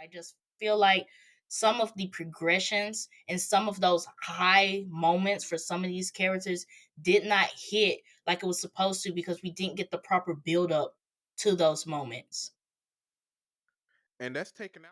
I just feel like some of the progressions and some of those high moments for some of these characters did not hit like it was supposed to because we didn't get the proper build up to those moments. And that's taken out.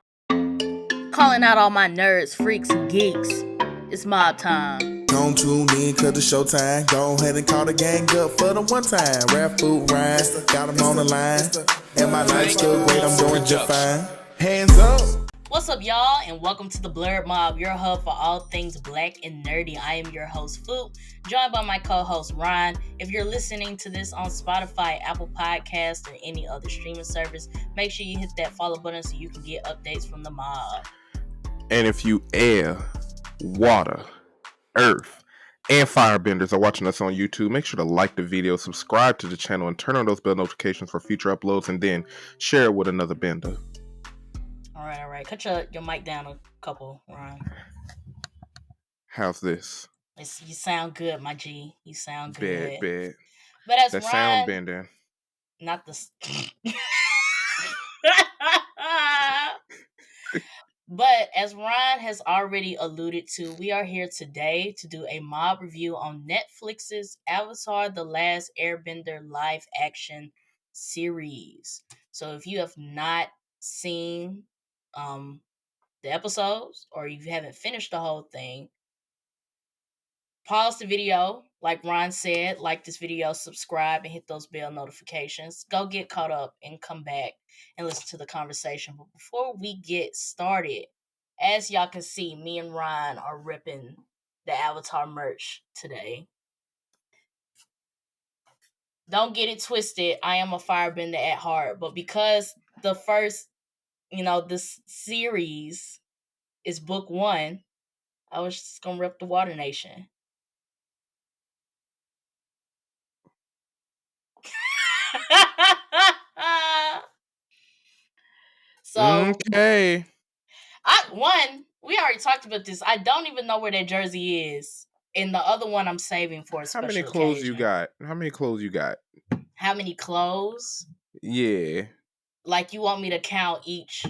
Calling out all my nerds, freaks, and geeks. It's mob time. Don't tune in cause it's showtime. Go ahead and call the gang up for the one time. Rap food rhyme, got them on the line. And my life's still great, I'm doing just fine. Hands up. What's up, y'all, and welcome to the Blerd Mob, your hub for all things black and nerdy. I am your host, Foop, joined by my co-host, Ryan. If you're listening to this on Spotify, Apple Podcasts, or any other streaming service, make sure you hit that follow button so you can get updates from the mob. And if you air, water, earth, and firebenders are watching us on YouTube, make sure to like the video, subscribe to the channel, and turn on those bell notifications for future uploads, and then share it with another bender. All right. Cut your mic down a couple, Ryan. How's this? You sound good, my G. You sound good. Bad. But as that Ryan, sound bending. Not the. But as Ryan has already alluded to, we are here today to do a mob review on Netflix's Avatar: The Last Airbender Live-Action series. So if you have not seen the episodes, or you haven't finished the whole thing, pause the video, like Ron said, like this video, subscribe, and hit those bell notifications. Go get caught up and come back and listen to the conversation. But before we get started, as y'all can see, me and Ryan are ripping the Avatar merch today. Don't get it twisted. I am a firebender at heart, but because the first, this series is book 1, I was just gonna rip the Water Nation. So okay. We already talked about this. I don't even know where that jersey is. And the other one I'm saving for a special occasion. How many clothes you got? How many clothes? Yeah. Like you want me to count each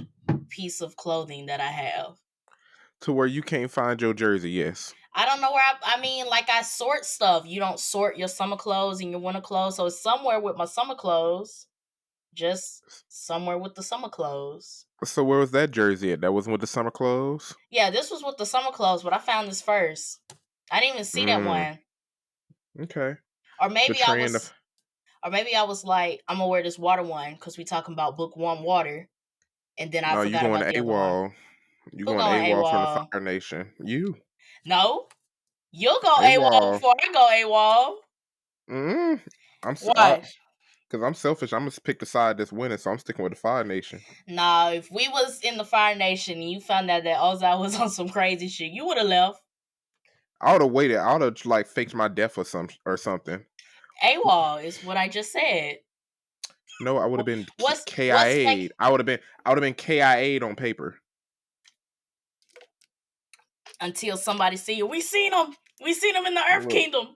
piece of clothing that I have? To where you can't find your jersey, yes. I don't know where I sort stuff. You don't sort your summer clothes and your winter clothes. So it's somewhere with my summer clothes. Just somewhere with the summer clothes. So where was that jersey at? That wasn't with the summer clothes? Yeah, this was with the summer clothes, but I found this first. I didn't even see that one. Okay. Or maybe I was like, I'm gonna wear this water one because we talking about book 1 water, and then I forgot about the other one. You going AWOL from the Fire Nation? You? No, you'll go AWOL before I go AWOL. Why? Because I'm selfish. I'm gonna pick the side that's winning, so I'm sticking with the Fire Nation. Nah, if we was in the Fire Nation and you found out that Ozai was on some crazy shit, you would have left. I would have waited. I would have faked my death or something. AWOL is what I just said. No, I would have been KIA'd. I would have been KIA'd on paper. Until somebody see you. We seen him in the Earth Kingdom.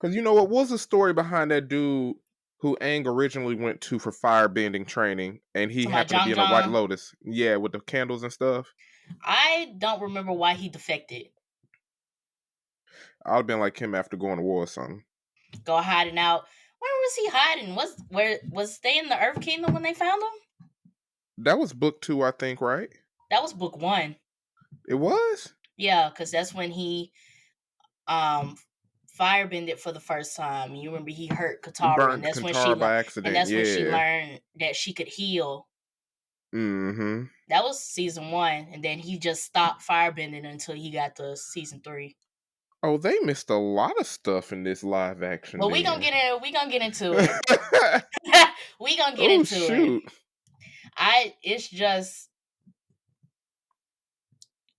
Because you know what was the story behind that dude who Aang originally went to for firebending training, and he happened to be in a White Lotus. Yeah, with the candles and stuff. I don't remember why he defected. I would have been like him after going to war or something. Go hiding out. Where was he hiding? Was they in the Earth Kingdom when they found him? That was book 2, I think, right? That was book 1. It was? Yeah, because that's when he firebended for the first time. You remember he hurt Katara, and that's by accident. And that's when she learned that she could heal. Mm-hmm. That was season 1, and then he just stopped firebending until he got to season 3. Oh, they missed a lot of stuff in this live action. But we gonna get into it. We gonna get into it. It's just,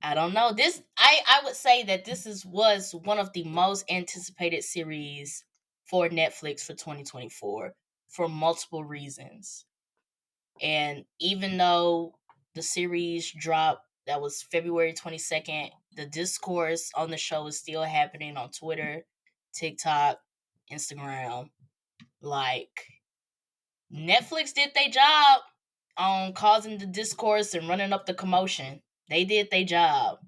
I don't know. I would say that this was one of the most anticipated series for Netflix for 2024 for multiple reasons. And even though the series dropped, that was February 22nd, the discourse on the show is still happening on Twitter, TikTok, Instagram. Like, Netflix did their job. on causing the discourse and running up the commotion. They did their job.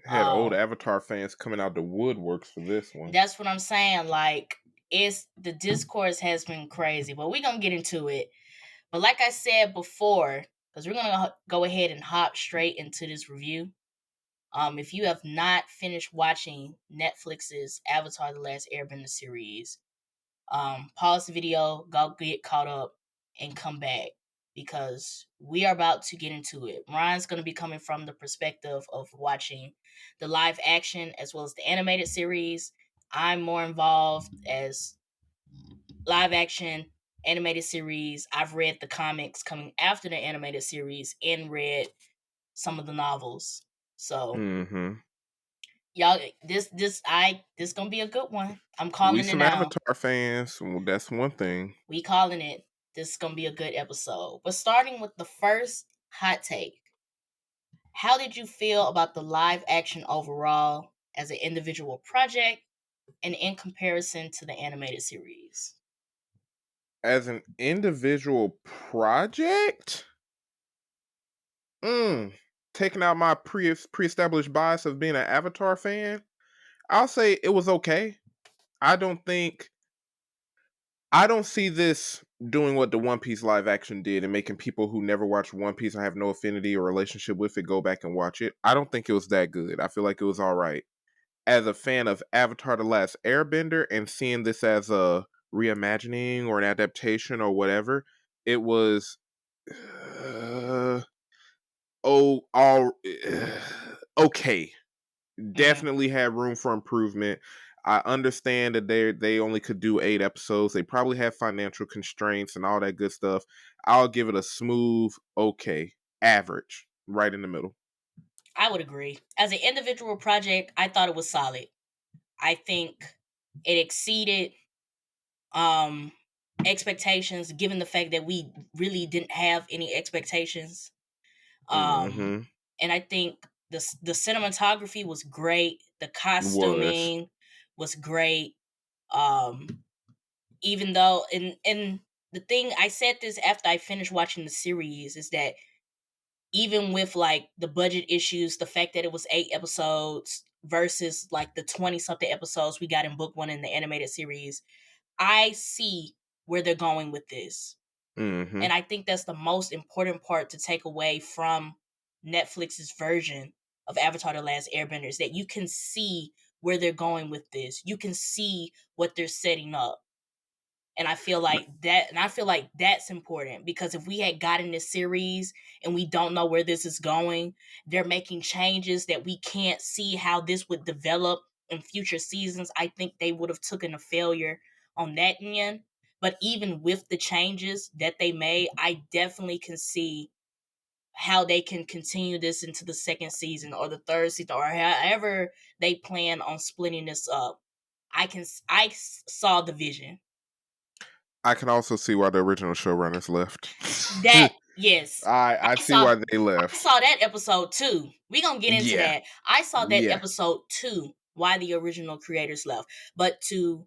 Had old Avatar fans coming out the woodworks for this one. That's what I'm saying. Like, the discourse has been crazy, but we're gonna get into it. But like I said before, because we're gonna go ahead and hop straight into this review. If you have not finished watching Netflix's Avatar: The Last Airbender series, pause the video, go get caught up, and come back, because we are about to get into it. Ryan's going to be coming from the perspective of watching the live action as well as the animated series. I'm more involved as live action, animated series. I've read the comics coming after the animated series and read some of the novels. So y'all, this gonna be a good one. I'm calling it some now. Avatar fans. Well, that's one thing. We calling it. This is gonna be a good episode. But starting with the first hot take, how did you feel about the live action overall as an individual project and in comparison to the animated series? As an individual project, taking out my pre-established bias of being an Avatar fan, I'll say it was okay. I don't see this doing what the One Piece live action did and making people who never watched One Piece and have no affinity or relationship with it go back and watch it. I don't think it was that good. I feel like it was all right. As a fan of Avatar: The Last Airbender and seeing this as a reimagining or an adaptation or whatever, it was okay. Definitely had room for improvement. I understand that they only could do 8 episodes. They probably have financial constraints and all that good stuff. I'll give it a smooth, okay, average, right in the middle. I would agree. As an individual project, I thought it was solid. I think it exceeded expectations, given the fact that we really didn't have any expectations. And I think the cinematography was great. The costuming was great. Even though, and the thing, I said this after I finished watching the series, is that even with like the budget issues, the fact that it was 8 episodes versus like the 20 something episodes we got in book 1 in the animated series, I see where they're going with this. And I think that's the most important part to take away from Netflix's version of Avatar: The Last Airbender, is that you can see where they're going with this. You can see what they're setting up. And I feel like that's important, because if we had gotten this series and we don't know where this is going, they're making changes that we can't see how this would develop in future seasons. I think they would have taken a failure on that end. But even with the changes that they made, I definitely can see how they can continue this into the second season or the third season, or however they plan on splitting this up. I saw the vision. I can also see why the original showrunners left. Yes. I see why they left. I saw that episode too. We're going to get into that. I saw that episode too, why the original creators left. But to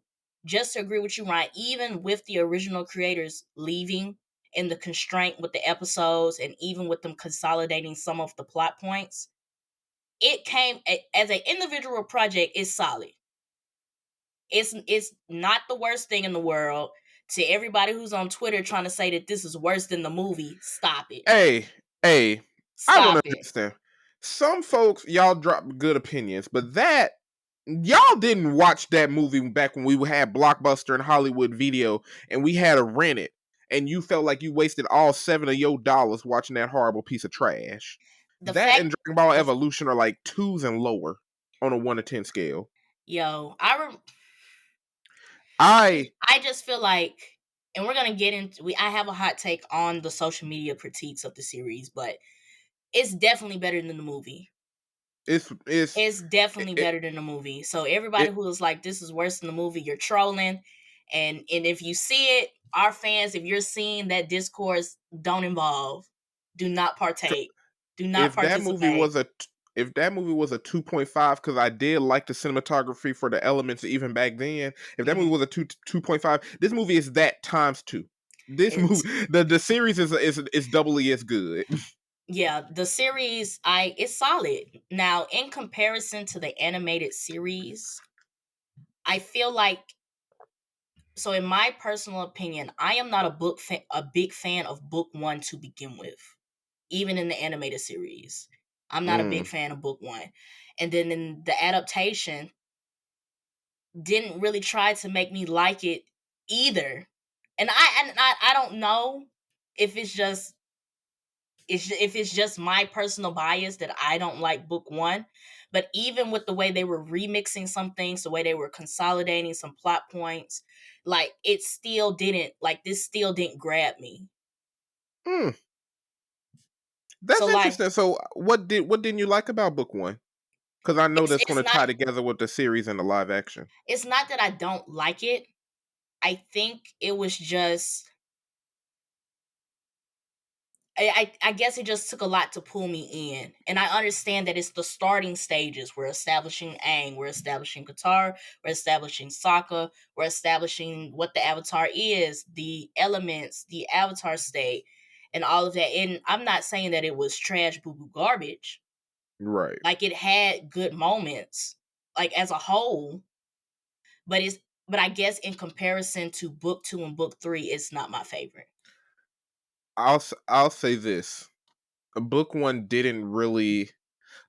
agree with you, Ryan, even with the original creators leaving and the constraint with the episodes, and even with them consolidating some of the plot points, it came as an individual project. It's solid. It's not the worst thing in the world. To everybody who's on Twitter trying to say that this is worse than the movie, stop it. Hey, I want to understand. Some folks, y'all drop good opinions, but y'all didn't watch that movie back when we had Blockbuster and Hollywood Video and we had to rent it, and you felt like you wasted all $7 of your dollars watching that horrible piece of trash. And Dragon Ball Evolution are like 2s and lower on a 1 to 10 scale. Yo, I just feel like, and we're gonna get into. I have a hot take on the social media critiques of the series, but it's definitely better than the movie. It's definitely better than the movie. So everybody who is like, this is worse than the movie, you're trolling. And if you see it, our fans, if you're seeing that discourse, don't involve. Do not partake. Do not participate. If that movie was a 2.5, because I did like the cinematography for the elements even back then. If that movie was a 2.5, this movie is that times 2. This It's movie, the series is doubly as good. yeah, the series it's solid. Now, in comparison to the animated series, I feel like, so in my personal opinion, I am not a big fan of book 1 to begin with. Even in the animated series, I'm not a big Mm. fan of book 1. And then in the adaptation, didn't really try to make me like it either. And I don't know if it's just if it's just my personal bias that I don't like book 1, but even with the way they were remixing some things, the way they were consolidating some plot points, like it still didn't, like this still didn't grab me. Mm. So That's like interesting. So what didn't you like about book 1? Because I know that's going it's to not tie together with the series and the live action. it's not that I don't like it. I think it was just I guess it just took a lot to pull me in. And I understand that it's the starting stages. We're establishing Aang, we're establishing Qatar, we're establishing Sokka, we're establishing what the Avatar is, the elements, the Avatar state, and all of that. And I'm not saying that it was trash, boo boo garbage. Right. Like it had good moments, like as a whole, but but I guess in comparison to book 2 and book 3, it's not my favorite. I'll say this. Book 1 didn't really,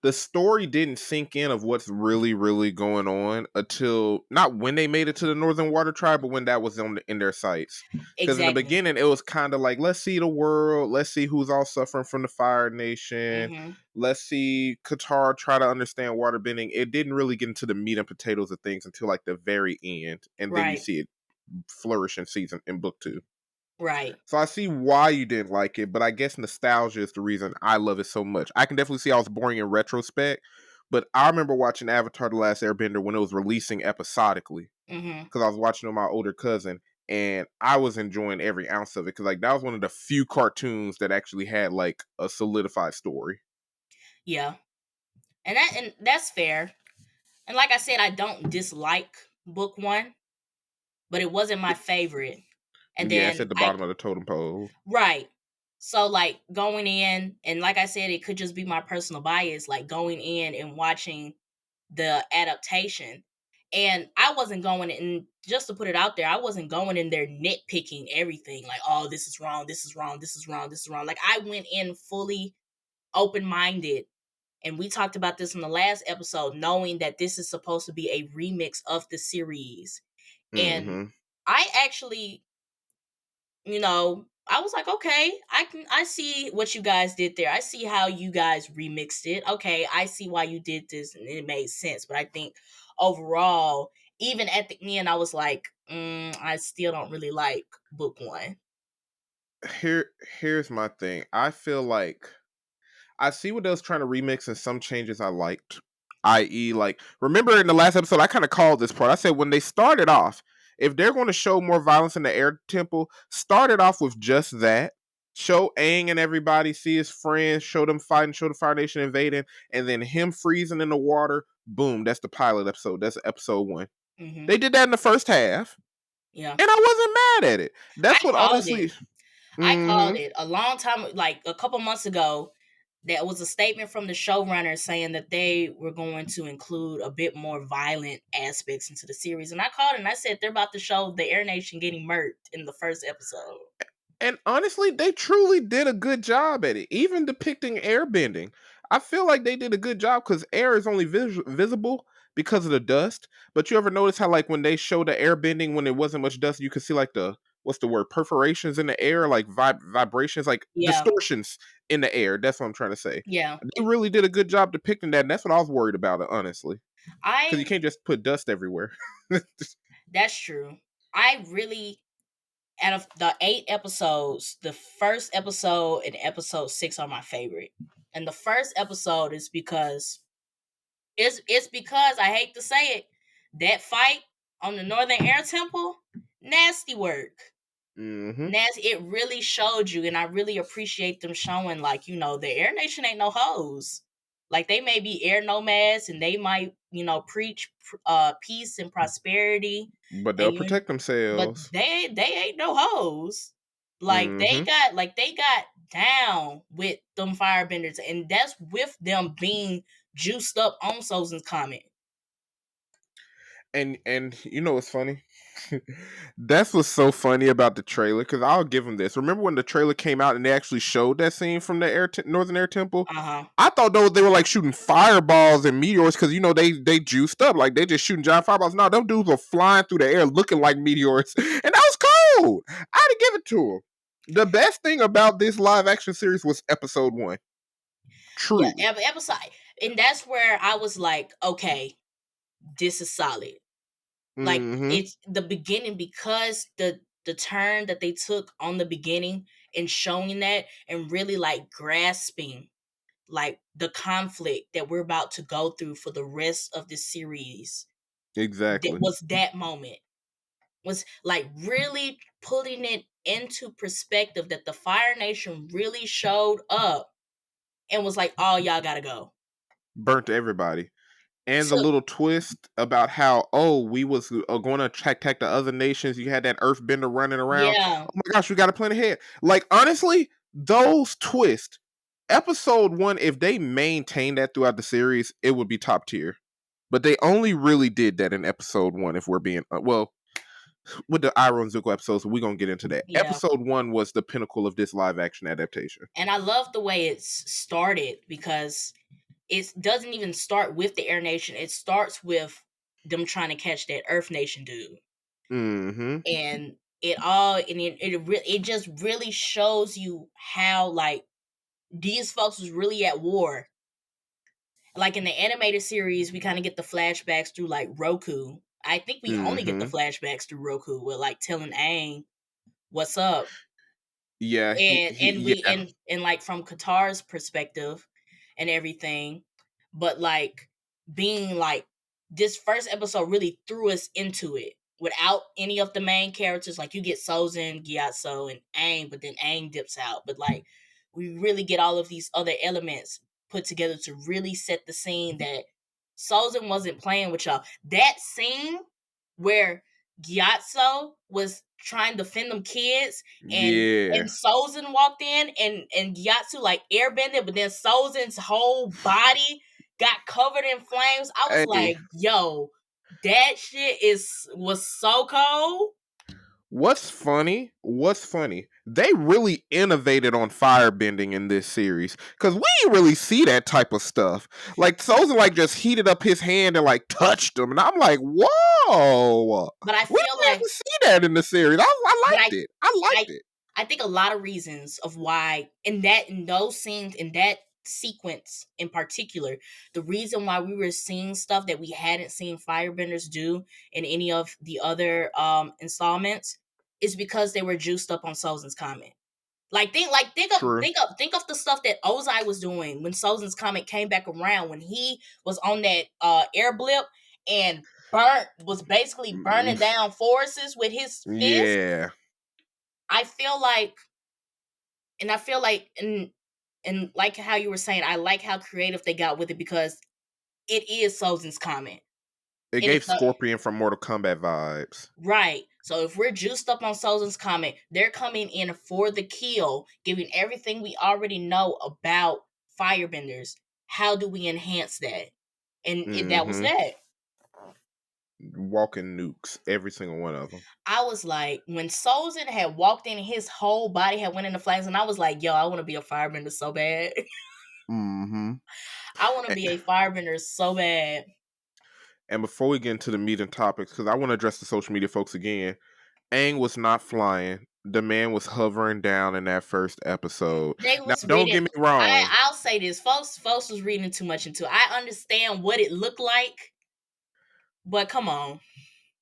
the story didn't sink in of what's really going on until not when they made it to the Northern Water Tribe, but when that was in their sights. Because in the Exactly. beginning, it was kind of like, let's see the world, let's see who's all suffering from the Fire Nation, Mm-hmm. let's see Qatar try to understand waterbending. It didn't really get into the meat and potatoes of things until like the very end, and then you Right. see it flourish in book 2. Right. So I see why you didn't like it, but I guess nostalgia is the reason I love it so much. I can definitely see I was boring in retrospect, but I remember watching Avatar: The Last Airbender when it was releasing episodically Mm-hmm. because I was watching it with my older cousin, and I was enjoying every ounce of it because like that was one of the few cartoons that actually had like a solidified story. Yeah. And that's fair. And like I said, I don't dislike book 1, but it wasn't my favorite. And Yeah, it's then at the bottom of the totem pole. right. So like going in, and like I said, it could just be my personal bias, like going in and watching the adaptation. And I wasn't going in, just to put it out there, I wasn't going in there nitpicking everything like, oh, this is wrong, this is wrong, this is wrong, this is wrong. Like I went in fully open minded. And we talked about this in the last episode, knowing that this is supposed to be a remix of the series. And Mm-hmm. I actually, I was like, okay, I see what you guys did there. I see how you guys remixed it. Okay, I see why you did this, and it made sense. But I think overall, even at the end, I was like, I still don't really like book 1. Here's my thing. I feel like I see what they was trying to remix and some changes I liked. I.e., like, remember in the last episode, I kind of called this part. I said when they started off, if they're going to show more violence in the air temple, start it off with just that. Show Aang and everybody, see his friends, show them fighting, show the Fire Nation invading, and then him freezing in the water. Boom, that's the pilot episode. That's episode 1. Mm-hmm. They did that in the first half, Yeah, and I wasn't mad at it. I That's what called it. honestly. I called Mm-hmm. it a long time, like a couple months ago. That was a statement from the showrunner saying that they were going to include a bit more violent aspects into the series. And I called it and I said they're about to show the Air Nation getting murked in the first episode. And honestly, they truly did a good job at it. Even depicting airbending. I feel like they did a good job because air is only visible because of the dust. But you ever notice how, like, when they show the airbending when there wasn't much dust, you could see, like, what's the word? Perforations in the air, like vibrations, like Yeah, distortions in the air. That's what I'm trying to say. yeah. They really did a good job depicting that. And that's what I was worried about, it, honestly. Because you I can't just put dust everywhere. That's true. I really, out of the 8 episodes, the first episode and episode 6 are my favorite. And the first episode is because it's because I hate to say it, that fight on the Northern Air Temple, nasty work. Mm-hmm. Nasty. It really showed you, and I really appreciate them showing, like, the Air Nation ain't no hoes. Like they may be air nomads, and they might, preach peace and prosperity, But they'll and protect but themselves. they ain't no hoes. Like they got down with them firebenders, and that's with them being juiced up on Sozin's Comet. And you know what's funny? That's what's so funny about the trailer, because I'll give them this. Remember when the trailer came out and they actually showed that scene from the Northern Air Temple? I thought they were like shooting fireballs and meteors, because you know they juiced up, like they just shooting giant fireballs. No, them dudes were flying through the air looking like meteors, and that was cool. I had to give it to them. The best thing about this live action series was episode 1. Truly. Yeah, episode, and that's where I was like, okay, this is solid. Like it's the beginning, because the turn that they took on the beginning and showing that and really like grasping like the conflict that we're about to go through for the rest of the series. Exactly. That was that moment. Was like really putting it into perspective that the Fire Nation really showed up and was like, "Oh, y'all gotta go." Burnt everybody. And the So little twist about how, we was going to attack the other nations. You had that earthbender running around. yeah, Oh my gosh, we got a plan ahead. Like, honestly, those twists, episode 1, if they maintained that throughout the series, it would be top tier. But they only really did that in episode 1, if we're being, with the Iroh and Zuko episodes, we're going to get into that. yeah. Episode 1 was the pinnacle of this live action adaptation. And I love the way it's started, because it doesn't even start with the Air Nation. It starts with them trying to catch that Earth Nation dude. Mm-hmm. And it just really shows you how like these folks was really at war. Like in the animated series, we kind of get the flashbacks through like Roku. I think we only get the flashbacks through Roku with like telling Aang what's up. Yeah, And like from Qatar's perspective and everything, but like being like this first episode really threw us into it without any of the main characters. Like you get Sozin, Gyatso, and Aang, but then Aang dips out. But like we really get all of these other elements put together to really set the scene that Sozin wasn't playing with y'all. That scene where Gyatso was trying to defend them kids, and Sozin walked in, and Gyatso like airbended, but then Sozin's whole body got covered in flames. I was like, yo, that shit was so cold. What's funny? They really innovated on firebending in this series, because we didn't really see that type of stuff. Like Sozin like just heated up his hand and like touched him, and I'm like, whoa! But I We feel didn't like see that in the series. I liked it. I think a lot of reasons of why in those scenes, in that sequence in particular, the reason why we were seeing stuff that we hadn't seen firebenders do in any of the other installments is because they were juiced up on Sozin's Comet. Think of the stuff that Ozai was doing when Sozin's Comet came back around, when he was on that air blip and was basically burning down forests with his fist. Yeah. I feel like and like how you were saying, I like how creative they got with it, because it is Sozin's Comet. It gave Scorpion from Mortal Kombat vibes. Right. So if we're juiced up on Sozin's Comet, they're coming in for the kill, giving everything we already know about firebenders. How do we enhance that? And that was that. Walking nukes, every single one of them. I was like, when Sozin had walked in, his whole body had went into flames, and I was like, yo, I want to be a firebender so bad. I want to be a firebender so bad. And before we get into the meat and topics, because I want to address the social media folks again, Aang was not flying. The man was hovering down in that first episode. Now, don't get me wrong. I'll say this. Folks was reading too much into it. I understand what it looked like, but come on.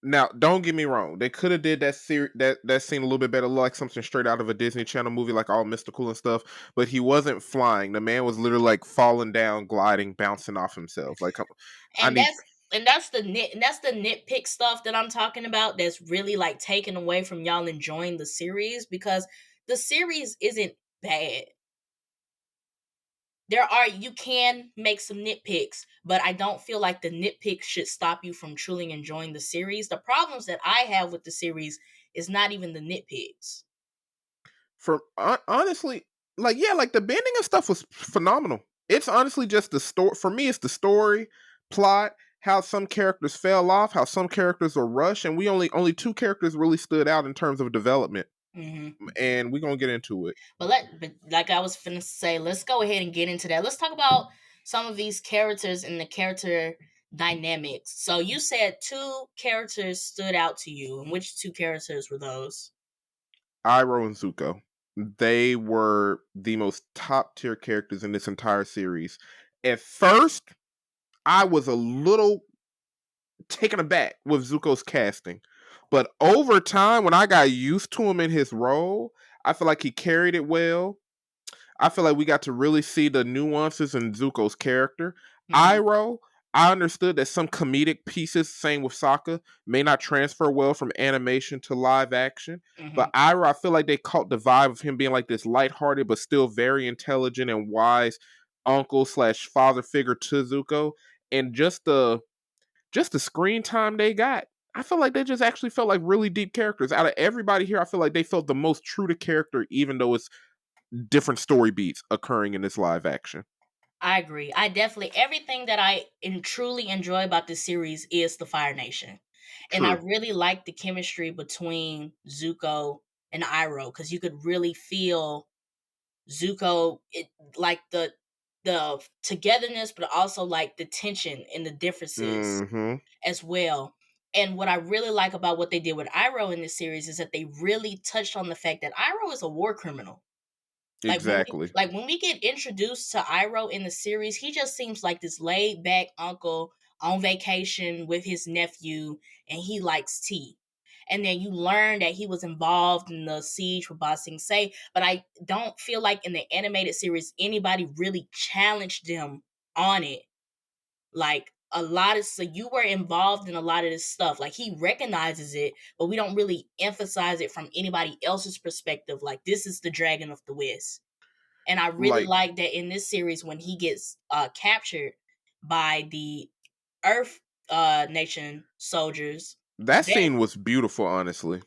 Now, don't get me wrong. They could have did that scene a little bit better, like something straight out of a Disney Channel movie, like all mystical and stuff. But he wasn't flying. The man was literally like falling down, gliding, bouncing off himself. Like, that's the nitpick stuff that I'm talking about. That's really like taken away from y'all enjoying the series, because the series isn't bad. You can make some nitpicks, but I don't feel like the nitpicks should stop you from truly enjoying the series. The problems that I have with the series is not even the nitpicks. For honestly, like yeah, like the bending and stuff was phenomenal. It's honestly just the story for me. It's the story, plot, how some characters fell off, how some characters were rushed, and we only two characters really stood out in terms of development, and we're gonna get into it. But like I was finna say, let's go ahead and get into that. Let's talk about some of these characters and the character dynamics. So you said two characters stood out to you, and which two characters were those? Iroh and Zuko. They were the most top tier characters in this entire series. At first, I was a little taken aback with Zuko's casting. But over time, when I got used to him in his role, I feel like he carried it well. I feel like we got to really see the nuances in Zuko's character. Iroh, I understood that some comedic pieces, same with Sokka, may not transfer well from animation to live action. But Iroh, I feel like they caught the vibe of him being like this lighthearted but still very intelligent and wise uncle slash father figure to Zuko. And just the screen time they got, I feel like they just actually felt like really deep characters. Out of everybody here, I feel like they felt the most true to character, even though it's different story beats occurring in this live action. I agree. I definitely everything that I truly enjoy about this series is the Fire Nation. True. And I really like the chemistry between Zuko and Iroh because you could really feel Zuko like the togetherness, but also like the tension and the differences as well. And what I really like about what they did with Iroh in this series is that they really touched on the fact that Iroh is a war criminal. Exactly. When we get introduced to Iroh in the series, he just seems like this laid back uncle on vacation with his nephew, and he likes tea. And then you learn that he was involved in the siege for Ba Sing Se, but I don't feel like in the animated series anybody really challenged them on it. Like so you were involved in a lot of this stuff. Like he recognizes it, but we don't really emphasize it from anybody else's perspective. Like this is the Dragon of the West. And I really like that in this series when he gets captured by the Earth Nation soldiers. That scene was beautiful, honestly.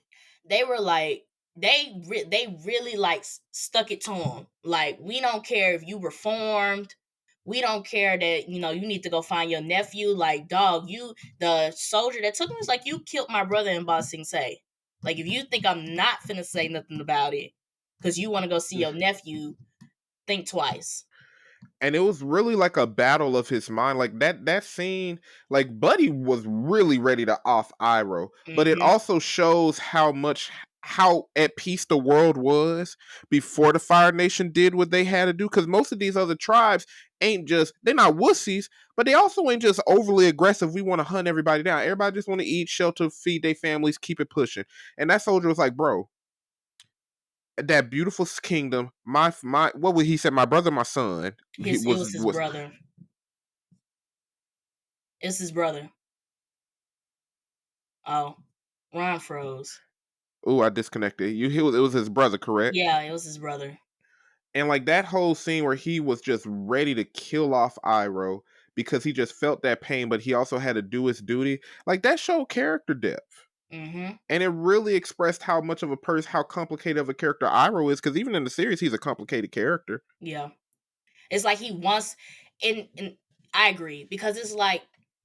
They were like they really like stuck it to him. Like we don't care if you reformed. We don't care that you need to go find your nephew. Like dog, the soldier that took me was like you killed my brother in Ba Sing Se. Like if you think I'm not finna say nothing about it because you want to go see your nephew, think twice. And it was really like a battle of his mind. Like that scene, like Buddy was really ready to off Iroh, but it also shows how at peace the world was before the Fire Nation did what they had to do. Because most of these other tribes they're not wussies, but they also ain't just overly aggressive. We want to hunt everybody down. Everybody just want to eat, shelter, feed their families, keep it pushing. And that soldier was like, bro, that beautiful kingdom, my what would he say? My brother, my son. It was his brother. It's his brother. Oh, Ron froze. Oh, I disconnected. It was his brother, correct? Yeah, it was his brother. And like that whole scene where he was just ready to kill off Iroh because he just felt that pain, but he also had to do his duty. Like that showed character depth. And it really expressed how much of how complicated of a character Iroh is, because even in the series, he's a complicated character. Yeah. It's like he wants, and I agree, because it's like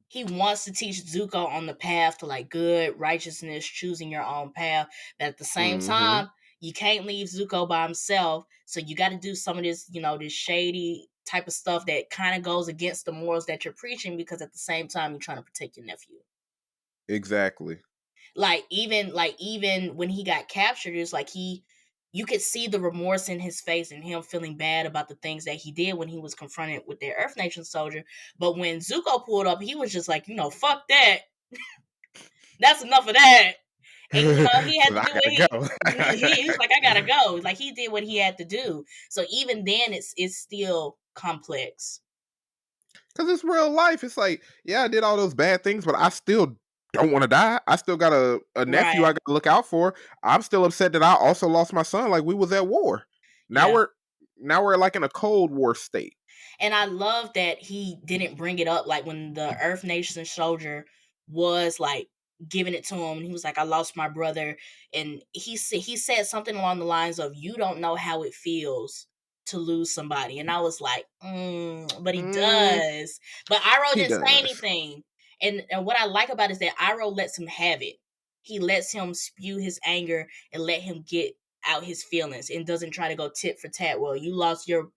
he wants to teach Zuko on the path to like good, righteousness, choosing your own path. But at the same time, you can't leave Zuko by himself. So you got to do some of this, this shady type of stuff that kind of goes against the morals that you're preaching, because at the same time, you're trying to protect your nephew. Exactly. Like even when he got captured, it's like you could see the remorse in his face and him feeling bad about the things that he did when he was confronted with their Earth Nation soldier. But when Zuko pulled up, he was just like, fuck that. That's enough of that. And he had to do what he was like, I gotta go. Like he did what he had to do. So even then, it's still complex. Because it's real life. It's like, yeah, I did all those bad things, but I still don't want to die. I still got a nephew I got to look out for. I'm still upset that I also lost my son. Like we was at war. Now we're like in a Cold War state. And I love that he didn't bring it up like when the Earth Nation soldier was like giving it to him. And he was like, I lost my brother. And he said something along the lines of, you don't know how it feels to lose somebody. And I was like, but he does. But Iroh He didn't say does. anything. And what I like about it is that Iroh lets him have it. He lets him spew his anger and let him get out his feelings and doesn't try to go tit for tat. Well, you lost your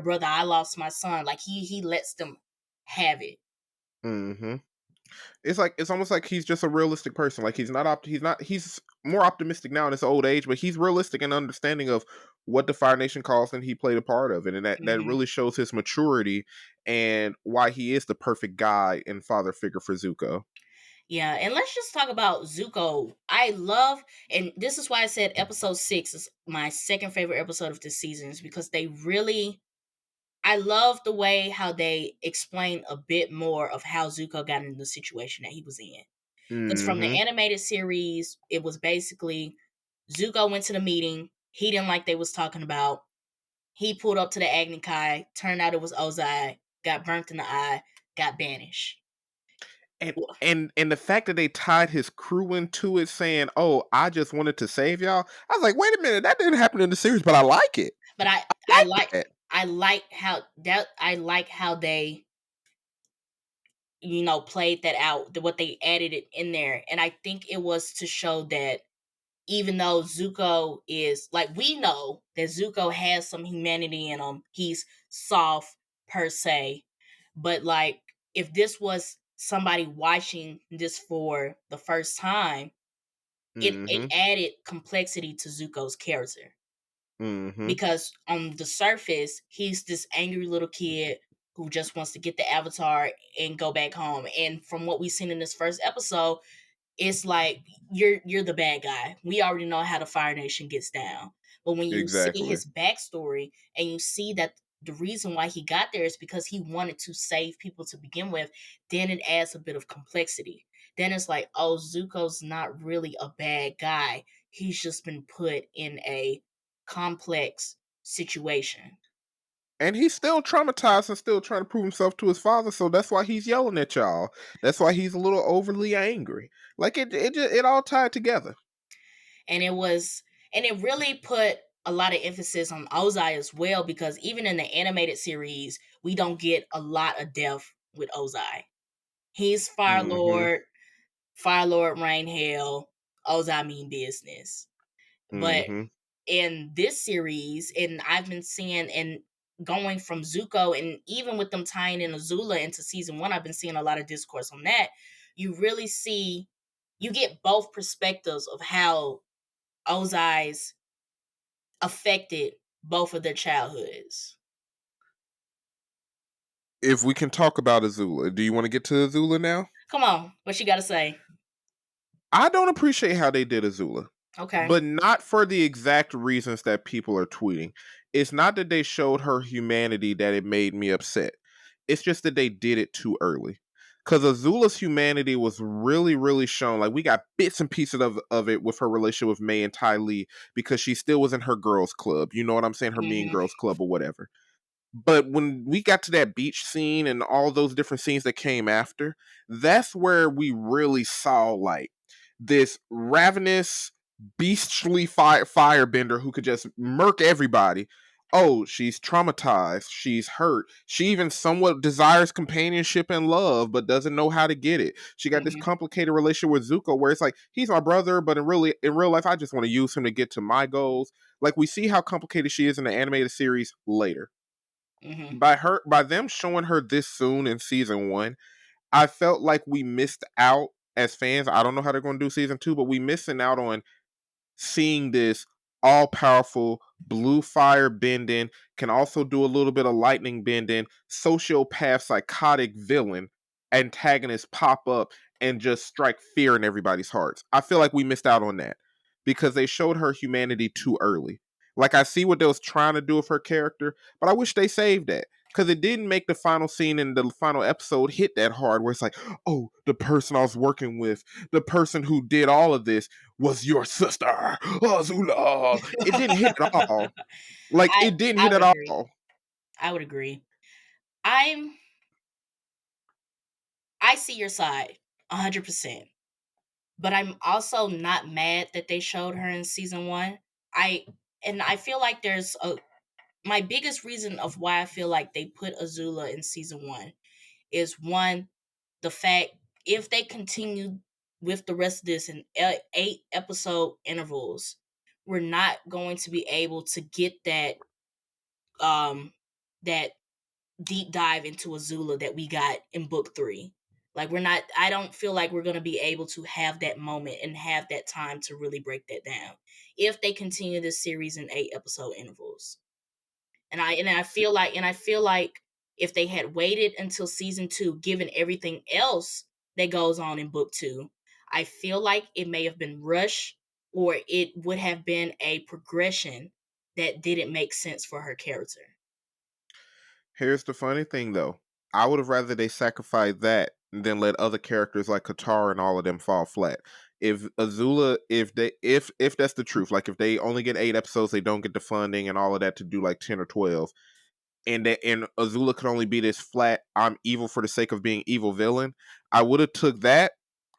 brother, I lost my son. Like he lets them have it. Mm-hmm. It's almost like he's just a realistic person. Like he's more optimistic now in his old age, but he's realistic and understanding of what the Fire Nation calls and he played a part of it. And that Mm-hmm. really shows his maturity and why he is the perfect guy and father figure for Zuko. Yeah, and let's just talk about Zuko. I love, and this is why I said episode 6 is my second favorite episode of this season, is because I love the way how they explain a bit more of how Zuko got into the situation that he was in. Because from the Mm-hmm. animated series, it was basically Zuko went to the meeting. He didn't like they was talking about. He pulled up to the Agni Kai. Turned out it was Ozai. Got burnt in the eye. Got banished. And and the fact that they tied his crew into it, saying, "Oh, I just wanted to save y'all," I was like, "Wait a minute, that didn't happen in the series, but I like it. But I like that." I like how they played that out, what they added it in there. And I think it was to show that even though Zuko is, like, we know that Zuko has some humanity in him, he's soft per se, but like if this was somebody watching this for the first time, it Mm-hmm. added complexity to Zuko's character. Mm-hmm. Because on the surface, he's this angry little kid who just wants to get the avatar and go back home. And from what we've seen in this first episode, it's like you're the bad guy. We already know how the Fire Nation gets down. But when you see Exactly. his backstory and you see that the reason why he got there is because he wanted to save people to begin with, then it adds a bit of complexity. Then it's like, oh, Zuko's not really a bad guy. He's just been put in a complex situation. And he's still traumatized and still trying to prove himself to his father, so that's why he's yelling at y'all. That's why he's a little overly angry. Like it all tied together. And it really put a lot of emphasis on Ozai as well, because even in the animated series, we don't get a lot of depth with Ozai. He's Mm-hmm. Fire Lord Rain Hell, Ozai mean business. But Mm-hmm. in this series, and I've been seeing, and going from Zuko, and even with them tying in Azula into season 1, I've been seeing a lot of discourse on that. You really see, you get both perspectives of how Ozai's affected both of their childhoods. If we can talk about Azula, do you want to get to Azula now? Come on, what you got to say? I don't appreciate how they did Azula, Okay. but not for the exact reasons that people are tweeting. It's not that they showed her humanity that it made me upset. It's just that they did it too early. Because Azula's humanity was really, really shown. Like, we got bits and pieces of it with her relationship with May and Ty Lee because she still was in her girls' club. You know what I'm saying? Her mean Mm-hmm. girls' club or whatever. But when we got to that beach scene and all those different scenes that came after, that's where we really saw like this ravenous, beastly firebender who could just murk everybody. Oh, she's traumatized. She's hurt. She even somewhat desires companionship and love, but doesn't know how to get it. She got this Mm-hmm. complicated relationship with Zuko, where it's like he's my brother, but in real life, I just want to use him to get to my goals. Like we see how complicated she is in the animated series later. Mm-hmm. By them showing her this soon in season 1, I felt like we missed out as fans. I don't know how they're going to do season 2, but we missing out on seeing this all powerful blue fire bending, can also do a little bit of lightning bending, sociopath psychotic villain antagonist pop up and just strike fear in everybody's hearts. I feel like we missed out on that because they showed her humanity too early. Like, I see what they was trying to do with her character, but I wish they saved that because it didn't make the final scene in the final episode hit that hard where it's like, oh, the person I was working with, the person who did all of this was your sister, Azula. It didn't hit at all. Like, I it didn't I hit would at agree. all. I would agree. I'm I see your side 100%. but I'm also not mad that they showed her in season 1. I feel like there's a my biggest reason of why I feel like they put Azula in season 1 is one, the fact if they continue with the rest of this in 8 episode intervals, we're not going to be able to get that deep dive into Azula that we got in book 3. Like I don't feel like we're going to be able to have that moment and have that time to really break that down if they continue this series in 8 episode intervals. And I feel like if they had waited until season 2, given everything else that goes on in book 2, I feel like it may have been rushed, or it would have been a progression that didn't make sense for her character. Here's the funny thing, though. I would have rather they sacrificed that than let other characters like Katara and all of them fall flat. If Azula, if that's the truth, like if they only get 8 episodes, they don't get the funding and all of that to do like 10 or 12, and Azula could only be this flat, I'm evil for the sake of being evil villain. I would have took that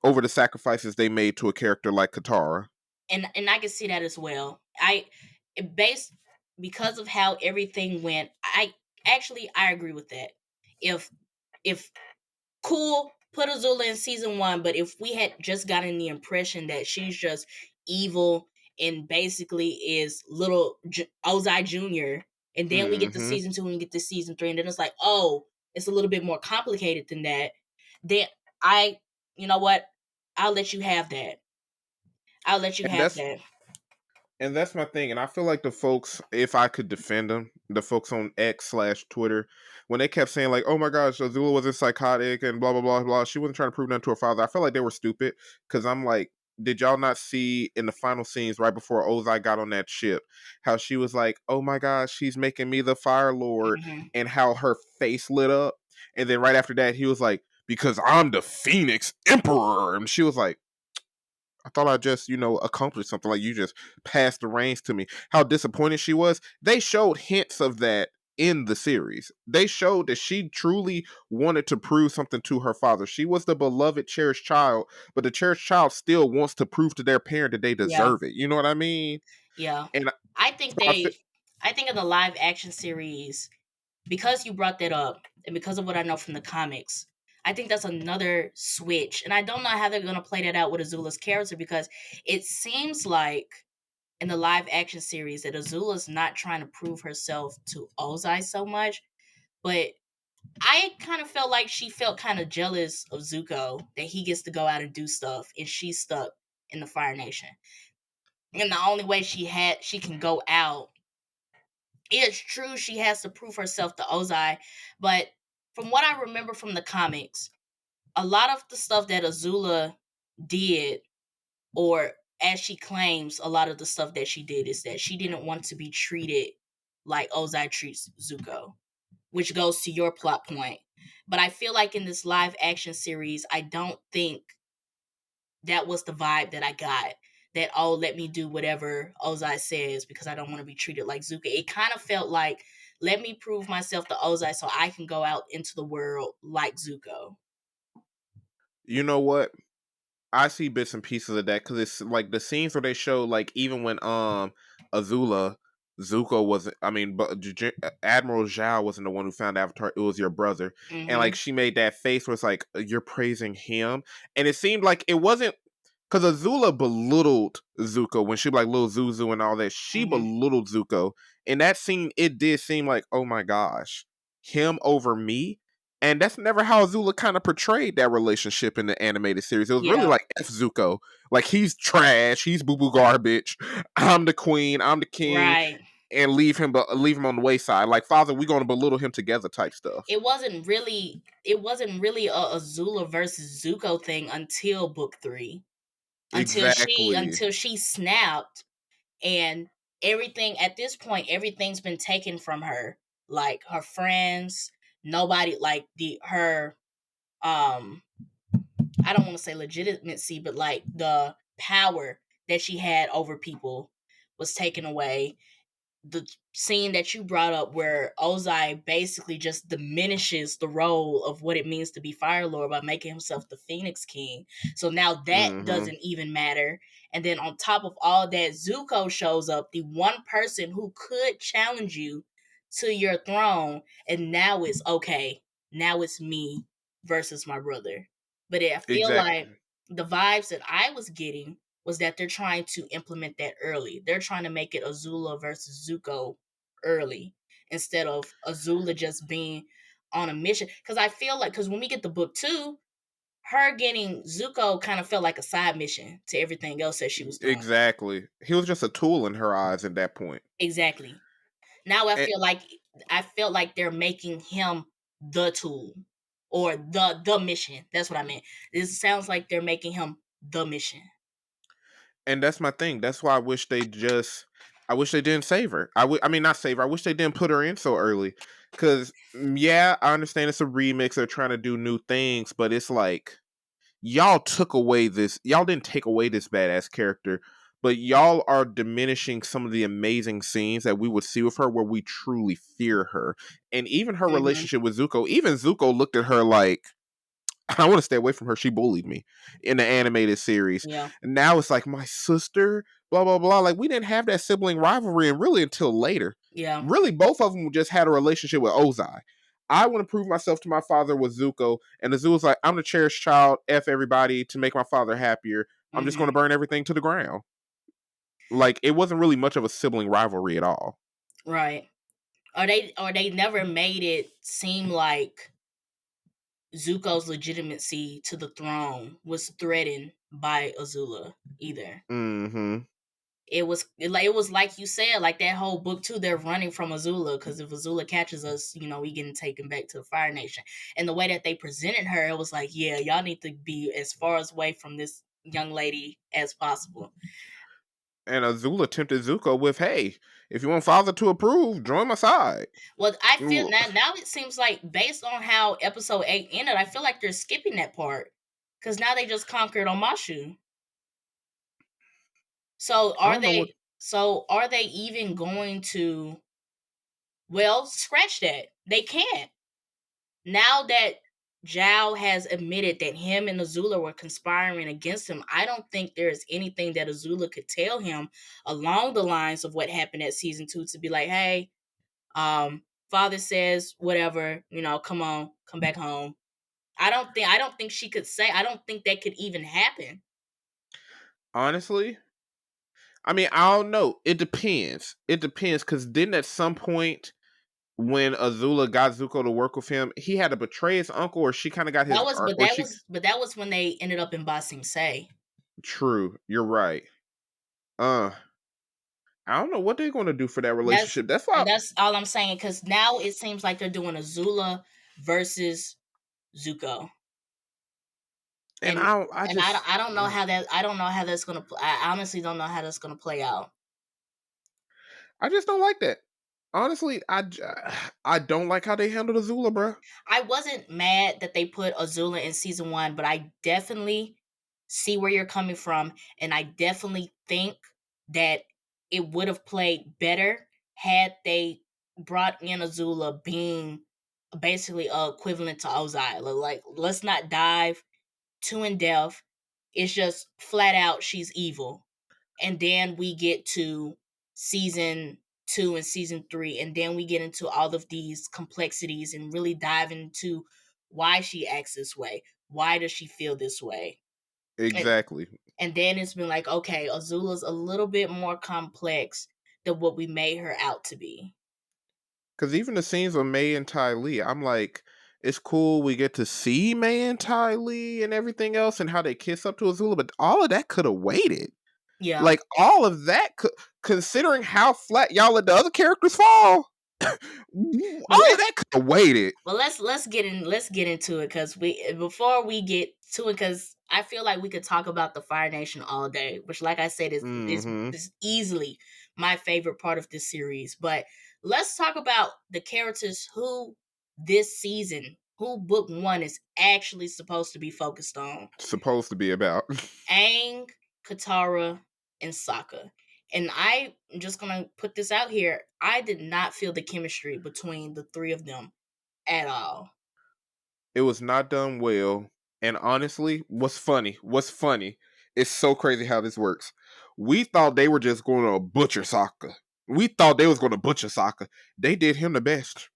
over the sacrifices they made to a character like Katara. And I can see that as well. Based because of how everything went, I agree with that. If cool, put Azula in season 1, but if we had just gotten the impression that she's just evil and basically is little Ozai Jr., and then we get to Mm-hmm. season 2 and we get to season 3, and then it's like, oh, it's a little bit more complicated than that, then you know what? I'll let you have that. I'll let you And have that's that. And that's my thing. And I feel like the folks, if I could defend them, the folks on X/Twitter, when they kept saying like, "Oh my gosh, Azula wasn't psychotic and blah blah blah blah," she wasn't trying to prove nothing to her father. I felt like they were stupid because I'm like, did y'all not see in the final scenes right before Ozai got on that ship how she was like, "Oh my gosh, she's making me the Fire Lord," Mm-hmm. and how her face lit up, and then right after that he was like, "Because I'm the Phoenix Emperor," and she was like, I thought I just, accomplished something. Like you just passed the reins to me. How disappointed she was. They showed hints of that in the series. They showed that she truly wanted to prove something to her father. She was the beloved, cherished child, but the cherished child still wants to prove to their parent that they Yeah, deserve it. You know what I mean? yeah. And I think I feel, I think in the live action series, because you brought that up, and because of what I know from the comics, I think that's another switch. And I don't know how they're going to play that out with Azula's character, because it seems like in the live action series that Azula's not trying to prove herself to Ozai so much, but I kind of felt like she felt kind of jealous of Zuko that he gets to go out and do stuff and she's stuck in the Fire Nation. And the only way she can go out, it's true she has to prove herself to Ozai, but from what I remember from the comics, a lot of the stuff that Azula did, or as she claims, a lot of the stuff that she did is that she didn't want to be treated like Ozai treats Zuko, which goes to your plot point. But I feel like in this live action series, I don't think that was the vibe that I got. That, oh, let me do whatever Ozai says because I don't want to be treated like Zuko. It kind of felt like, let me prove myself to Ozai so I can go out into the world like Zuko. you know what? I see bits and pieces of that because it's like the scenes where they show like even when Azula Zuko wasn't, I mean, but Admiral Zhao wasn't the one who found Avatar, it was your brother. And like Mm-hmm. she made that face where it's like you're praising him, and it seemed like it wasn't because Azula belittled Zuko when she was like little Zuzu and all that. She Mm-hmm. belittled Zuko. In that scene, it did seem like, oh my gosh, him over me. And that's never how Azula kind of portrayed that relationship in the animated series. It was really Yeah. like F Zuko. Like he's trash, he's boo boo garbage. I'm the queen, I'm the king, Right. and leave him on the wayside. Like father, we're gonna belittle him together type stuff. It wasn't really a Azula versus Zuko thing until book 3. Exactly. Until she snapped, and everything at this point, everything's been taken from her, like her friends, nobody, like the her I don't want to say legitimacy, but like the power that she had over people was taken away. the scene that you brought up where Ozai basically just diminishes the role of what it means to be Fire Lord by making himself the Phoenix King. So now that doesn't even matter. And then on top of all that, Zuko shows up, the one person who could challenge you to your throne, and now it's okay. Now it's me versus my brother. But I feel like Exactly. the vibes that I was getting was that they're trying to implement that early. They're trying to make it Azula versus Zuko early instead of Azula just being on a mission. Because I feel like, because when we get the book 2, her getting Zuko kind of felt like a side mission to everything else that she was doing. Exactly. He was just a tool in her eyes at that point. Exactly. Now I And, feel like they're making him the tool or the mission. That's what I meant. This sounds like they're making him the mission. and that's my thing. That's why I wish they didn't save her. I mean, not save her. I wish they didn't put her in so early. Because, yeah, I understand it's a remix. They're trying to do new things, but it's like, y'all didn't take away this badass character, but y'all are diminishing some of the amazing scenes that we would see with her where we truly fear her. And even her relationship with Zuko, even Zuko looked at her like, I want to stay away from her. She bullied me in the animated series. Yeah. And now it's like my sister, blah, blah, blah. Like we didn't have that sibling rivalry and really until later. Yeah. Really, both of them just had a relationship with Ozai. I want to prove myself to my father with Zuko. And Zuko's like, I'm the cherished child, F everybody to make my father happier. I'm just going to burn everything to the ground. Like it wasn't really much of a sibling rivalry at all. Right. Or they never made it seem like Zuko's legitimacy to the throne was threatened by Azula either. Mm-hmm. It was like you said, like that whole book 2, they're running from Azula because if Azula catches us, we getting taken back to the Fire Nation. And the way that they presented her, it was like, yeah, y'all need to be as far away from this young lady as possible. And Azula tempted Zuko with, hey, if you want father to approve, join my side. Well, I feel now it seems like based on how episode 8 ended, I feel like they're skipping that part. Because now they just conquered Omashu. So are they even going to, well, scratch that. They can't. Now that Zhao has admitted that him and Azula were conspiring against him, I don't think there's anything that Azula could tell him along the lines of what happened at season 2 to be like, hey, father says whatever, come on, come back home. I don't think she could say. I don't think that could even happen. Honestly, I mean, I don't know. It depends. Because then at some point when Azula got Zuko to work with him, he had to betray his uncle, or she kind of got his. That was when they ended up in Ba Sing Se. True, you're right. I don't know what they're going to do for that relationship. That's all I'm saying. Because now it seems like they're doing Azula versus Zuko. And I don't know how that's gonna. I honestly don't know how that's gonna play out. I just don't like that. Honestly, I don't like how they handled Azula, bro. I wasn't mad that they put Azula in season 1, but I definitely see where you're coming from, and I definitely think that it would have played better had they brought in Azula being basically equivalent to Ozai. Like, let's not dive too in depth. It's just flat out she's evil, and then we get to season 2 and season 3, and then we get into all of these complexities and really dive into why she acts this way. Why does she feel this way? Exactly. And then it's been like, okay, Azula's a little bit more complex than what we made her out to be. Because even the scenes with May and Ty Lee, I'm like, it's cool we get to see May and Ty Lee and everything else and how they kiss up to Azula, but all of that could have waited. Yeah. Like, all of that, considering how flat y'all let the other characters fall, all of that could have waited. Well, let's get into it because before we get to it, because I feel like we could talk about the Fire Nation all day, which, like I said, is easily my favorite part of this series. But let's talk about the characters who this season, who book 1 is actually supposed to be focused on. Supposed to be about Aang, Katara, and Sokka. And I'm just gonna put this out here. I did not feel the chemistry between the three of them at all. It was not done well. And honestly, what's funny? It's so crazy how this works. We thought they were just going to butcher Sokka. We thought they was going to butcher Sokka. They did him the best.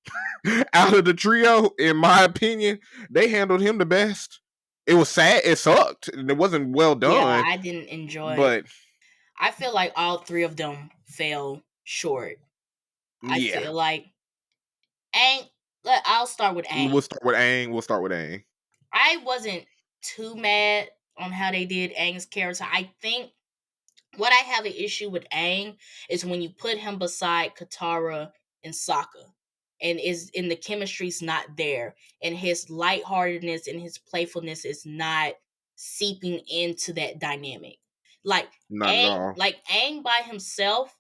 Out of the trio, in my opinion, they handled him the best. It was sad. It sucked. It wasn't well done. Yeah, I didn't enjoy it. But I feel like all three of them fell short. I yeah, feel like Aang. I'll start with Aang. we'll start with Aang. I wasn't too mad on how they did Aang's character. I think what I have an issue with Aang is when you put him beside Katara and Sokka, and the chemistry's not there, and his lightheartedness and his playfulness is not seeping into that dynamic. Like Not at all. Aang by himself,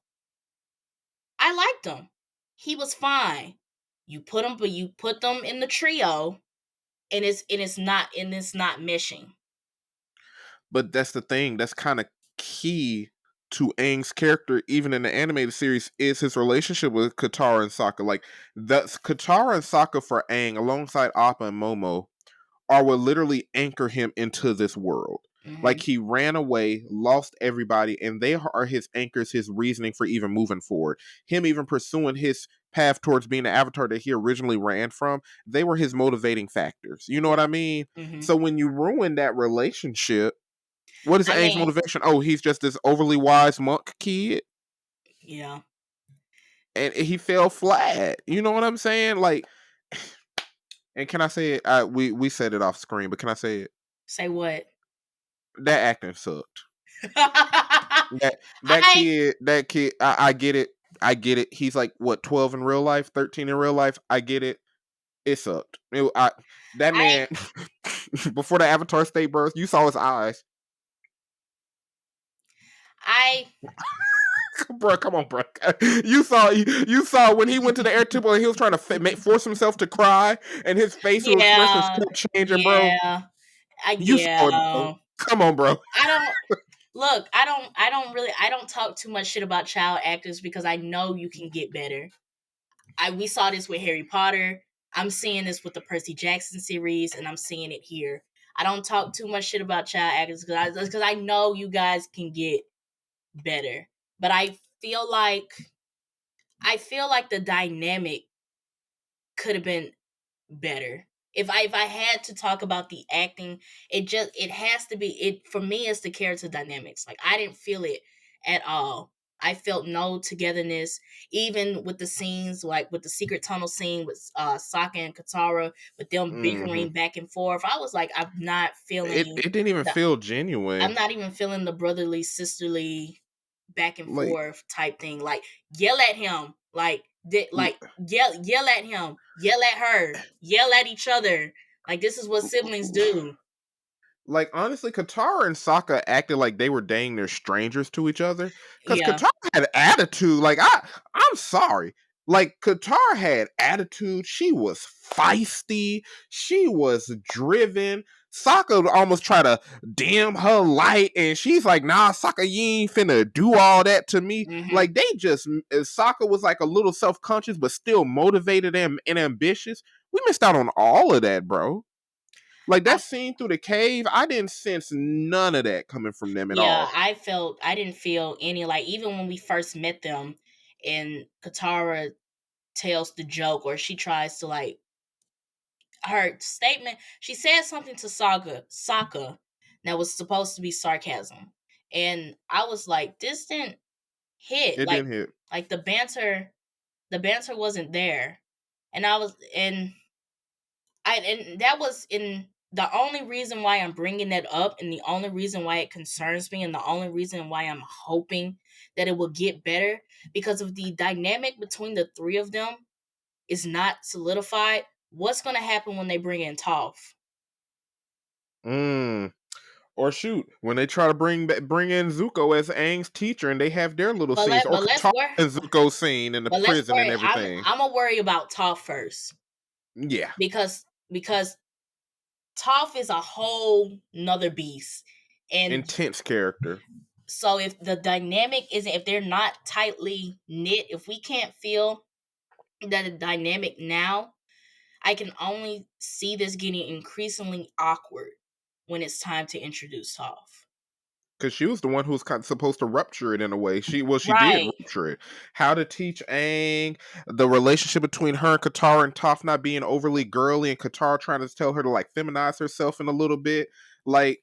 I liked him. He was fine. You put them in the trio, and it's not meshing. But that's the thing. That's kind of key to Aang's character, even in the animated series, is his relationship with Katara and Sokka. Like, that's Katara and Sokka for Aang, alongside Appa and Momo, are what literally anchor him into this world. Mm-hmm. Like, he ran away, lost everybody, and they are his anchors, his reasoning for even moving forward. Him even pursuing his path towards being the avatar that he originally ran from, they were his motivating factors. You know what I mean? Mm-hmm. So when you ruin that relationship, what is Aang's motivation? Oh, he's just this overly wise monk kid? Yeah. And he fell flat. You know what I'm saying? Like, and can I say it? We said it off screen, but can I say it? Say what? That acting sucked. that kid, I get it. He's like, what, 12 in real life, 13 in real life? I get it. It sucked. That man, before the Avatar State birth, you saw his eyes. Bro, come on, bro. You saw when he went to the air temple and he was trying to force himself to cry, and his facial expressions kept changing, bro. You saw it, bro. Come on, bro. I don't talk too much shit about child actors because I know you can get better. We saw this with Harry Potter. I'm seeing this with the Percy Jackson series, and I'm seeing it here. I don't talk too much shit about child actors because I know you guys can get better. But I feel like the dynamic could have been better. If I had to talk about the acting, it has to be it for me. It's the character dynamics. Like, I didn't feel it at all. I felt no togetherness, even with the scenes, like with the secret tunnel scene with Sokka and Katara, with them bickering back and forth. I was like, I'm not feeling it. It didn't even feel genuine. I'm not even feeling the brotherly, sisterly, back and forth type thing. Like, yell at him, yell at him, yell at her, yell at each other. Like, this is what siblings do. Like, honestly, Katara and Sokka acted like they were dang near strangers to each other. Because Katara had attitude. Like, I'm sorry. Like, Katara had attitude. She was feisty. She was driven. Sokka would almost try to dim her light, and she's like, nah, Sokka, you ain't finna do all that to me. Like, Sokka was like a little self-conscious, but still motivated and ambitious. We missed out on all of that, bro. Like, that scene through the cave, I didn't sense none of that coming from them at all. Yeah, I didn't feel any, like, even when we first met them and Katara tells the joke, or she tries to, like, her statement, she said something to Sokka that was supposed to be sarcasm. And I was like, this didn't hit. It didn't hit. Like, the banter wasn't there. And that was the only reason why I'm bringing that up, and the only reason why it concerns me, and the only reason why I'm hoping that it will get better, because of the dynamic between the three of them is not solidified. What's going to happen when they bring in Toph? Or shoot, when they try to bring in Zuko as Aang's teacher, and they have their little scenes, or Katara and Zuko scene in the prison and everything. I'm gonna worry about Toph first. Yeah, because Toph is a whole nother beast, and intense character. So if the dynamic isn't, if they're not tightly knit, if we can't feel that the dynamic now, I can only see this getting increasingly awkward when it's time to introduce Toph. Because she was the one who was kind of supposed to rupture it in a way. She did Right. rupture it. How to teach Aang, the relationship between her and Katara, and Toph not being overly girly, and Katara trying to tell her to like feminize herself in a little bit. Like,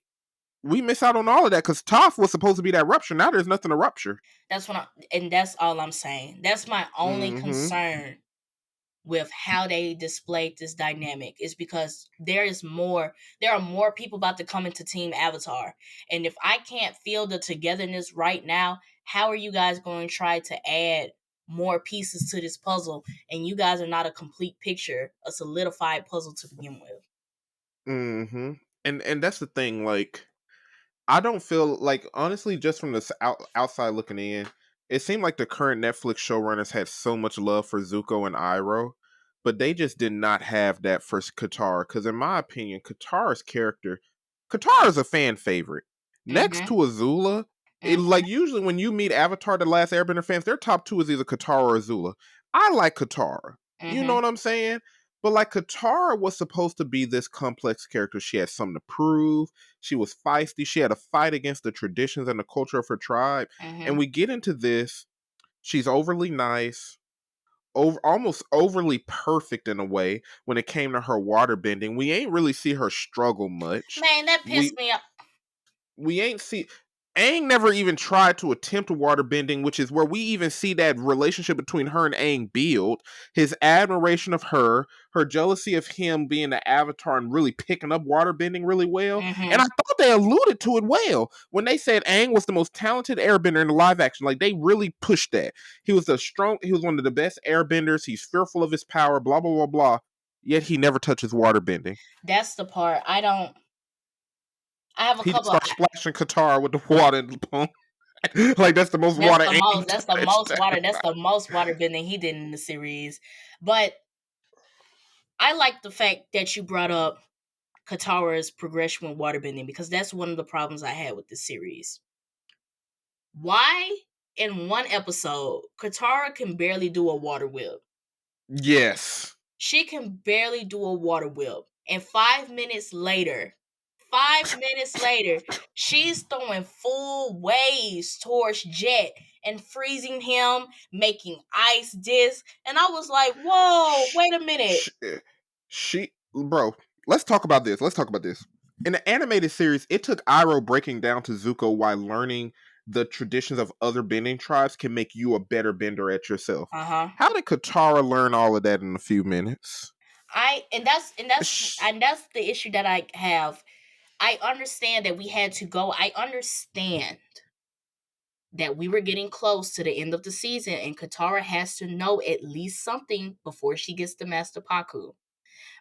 we miss out on all of that because Toph was supposed to be that rupture. Now there's nothing to rupture. And that's all I'm saying. That's my only Mm-hmm. concern with how they displayed this dynamic, is because there are more people about to come into Team Avatar. And if I can't feel the togetherness right now, how are you guys going to try to add more pieces to this puzzle? And you guys are not a complete picture, a solidified puzzle to begin with. Mm-hmm. And that's the thing, like, I don't feel like, honestly, just from the outside looking in, it seemed like the current Netflix showrunners had so much love for Zuko and Iroh, but they just did not have that for Katara. Because in my opinion, Katara is a fan favorite. Next Mm-hmm. to Azula, Mm-hmm. like usually when you meet Avatar: The Last Airbender fans, their top two is either Katara or Azula. I like Katara. You know Mm-hmm. what I'm saying? But like, Katara was supposed to be this complex character. She had something to prove. She was feisty. She had a fight against the traditions and the culture of her tribe. And Mm-hmm. we get into this. She's overly nice, almost overly perfect in a way when it came to her water bending. We ain't really see her struggle much. Man, that pissed We me off. we ain't see Aang never even tried to attempt water bending, which is where we even see that relationship between her and Aang build. His admiration of her jealousy of him being the Avatar and really picking up water bending really well. And I Mm-hmm. thought they alluded to it well when they said Aang was the most talented airbender in the live action. Like, they really pushed that. He was one of the best airbenders. He's fearful of his power, blah, blah, blah, blah. Yet he never touches water bending. That's the part I have a He just couple. starts splashing Qatar with the water in the pump. Like, that's the most water Aang That's the touched. most water. That's the most water bending he did in the series. But I like the fact that you brought up Katara's progression with waterbending, because that's one of the problems I had with the series. Why in one episode Katara can barely do a water whip? Yes. She can barely do a water whip, and 5 minutes later, she's throwing full waves towards Jet and freezing him, making ice discs. And I was like, whoa, wait a minute. Bro, let's talk about this. In the animated series, it took Iroh breaking down to Zuko why learning the traditions of other bending tribes can make you a better bender at yourself. Uh-huh. How did Katara learn all of that in a few minutes? That's the issue that I have. I understand that we had to go. I understand that we were getting close to the end of the season, and Katara has to know at least something before she gets to Master Paku.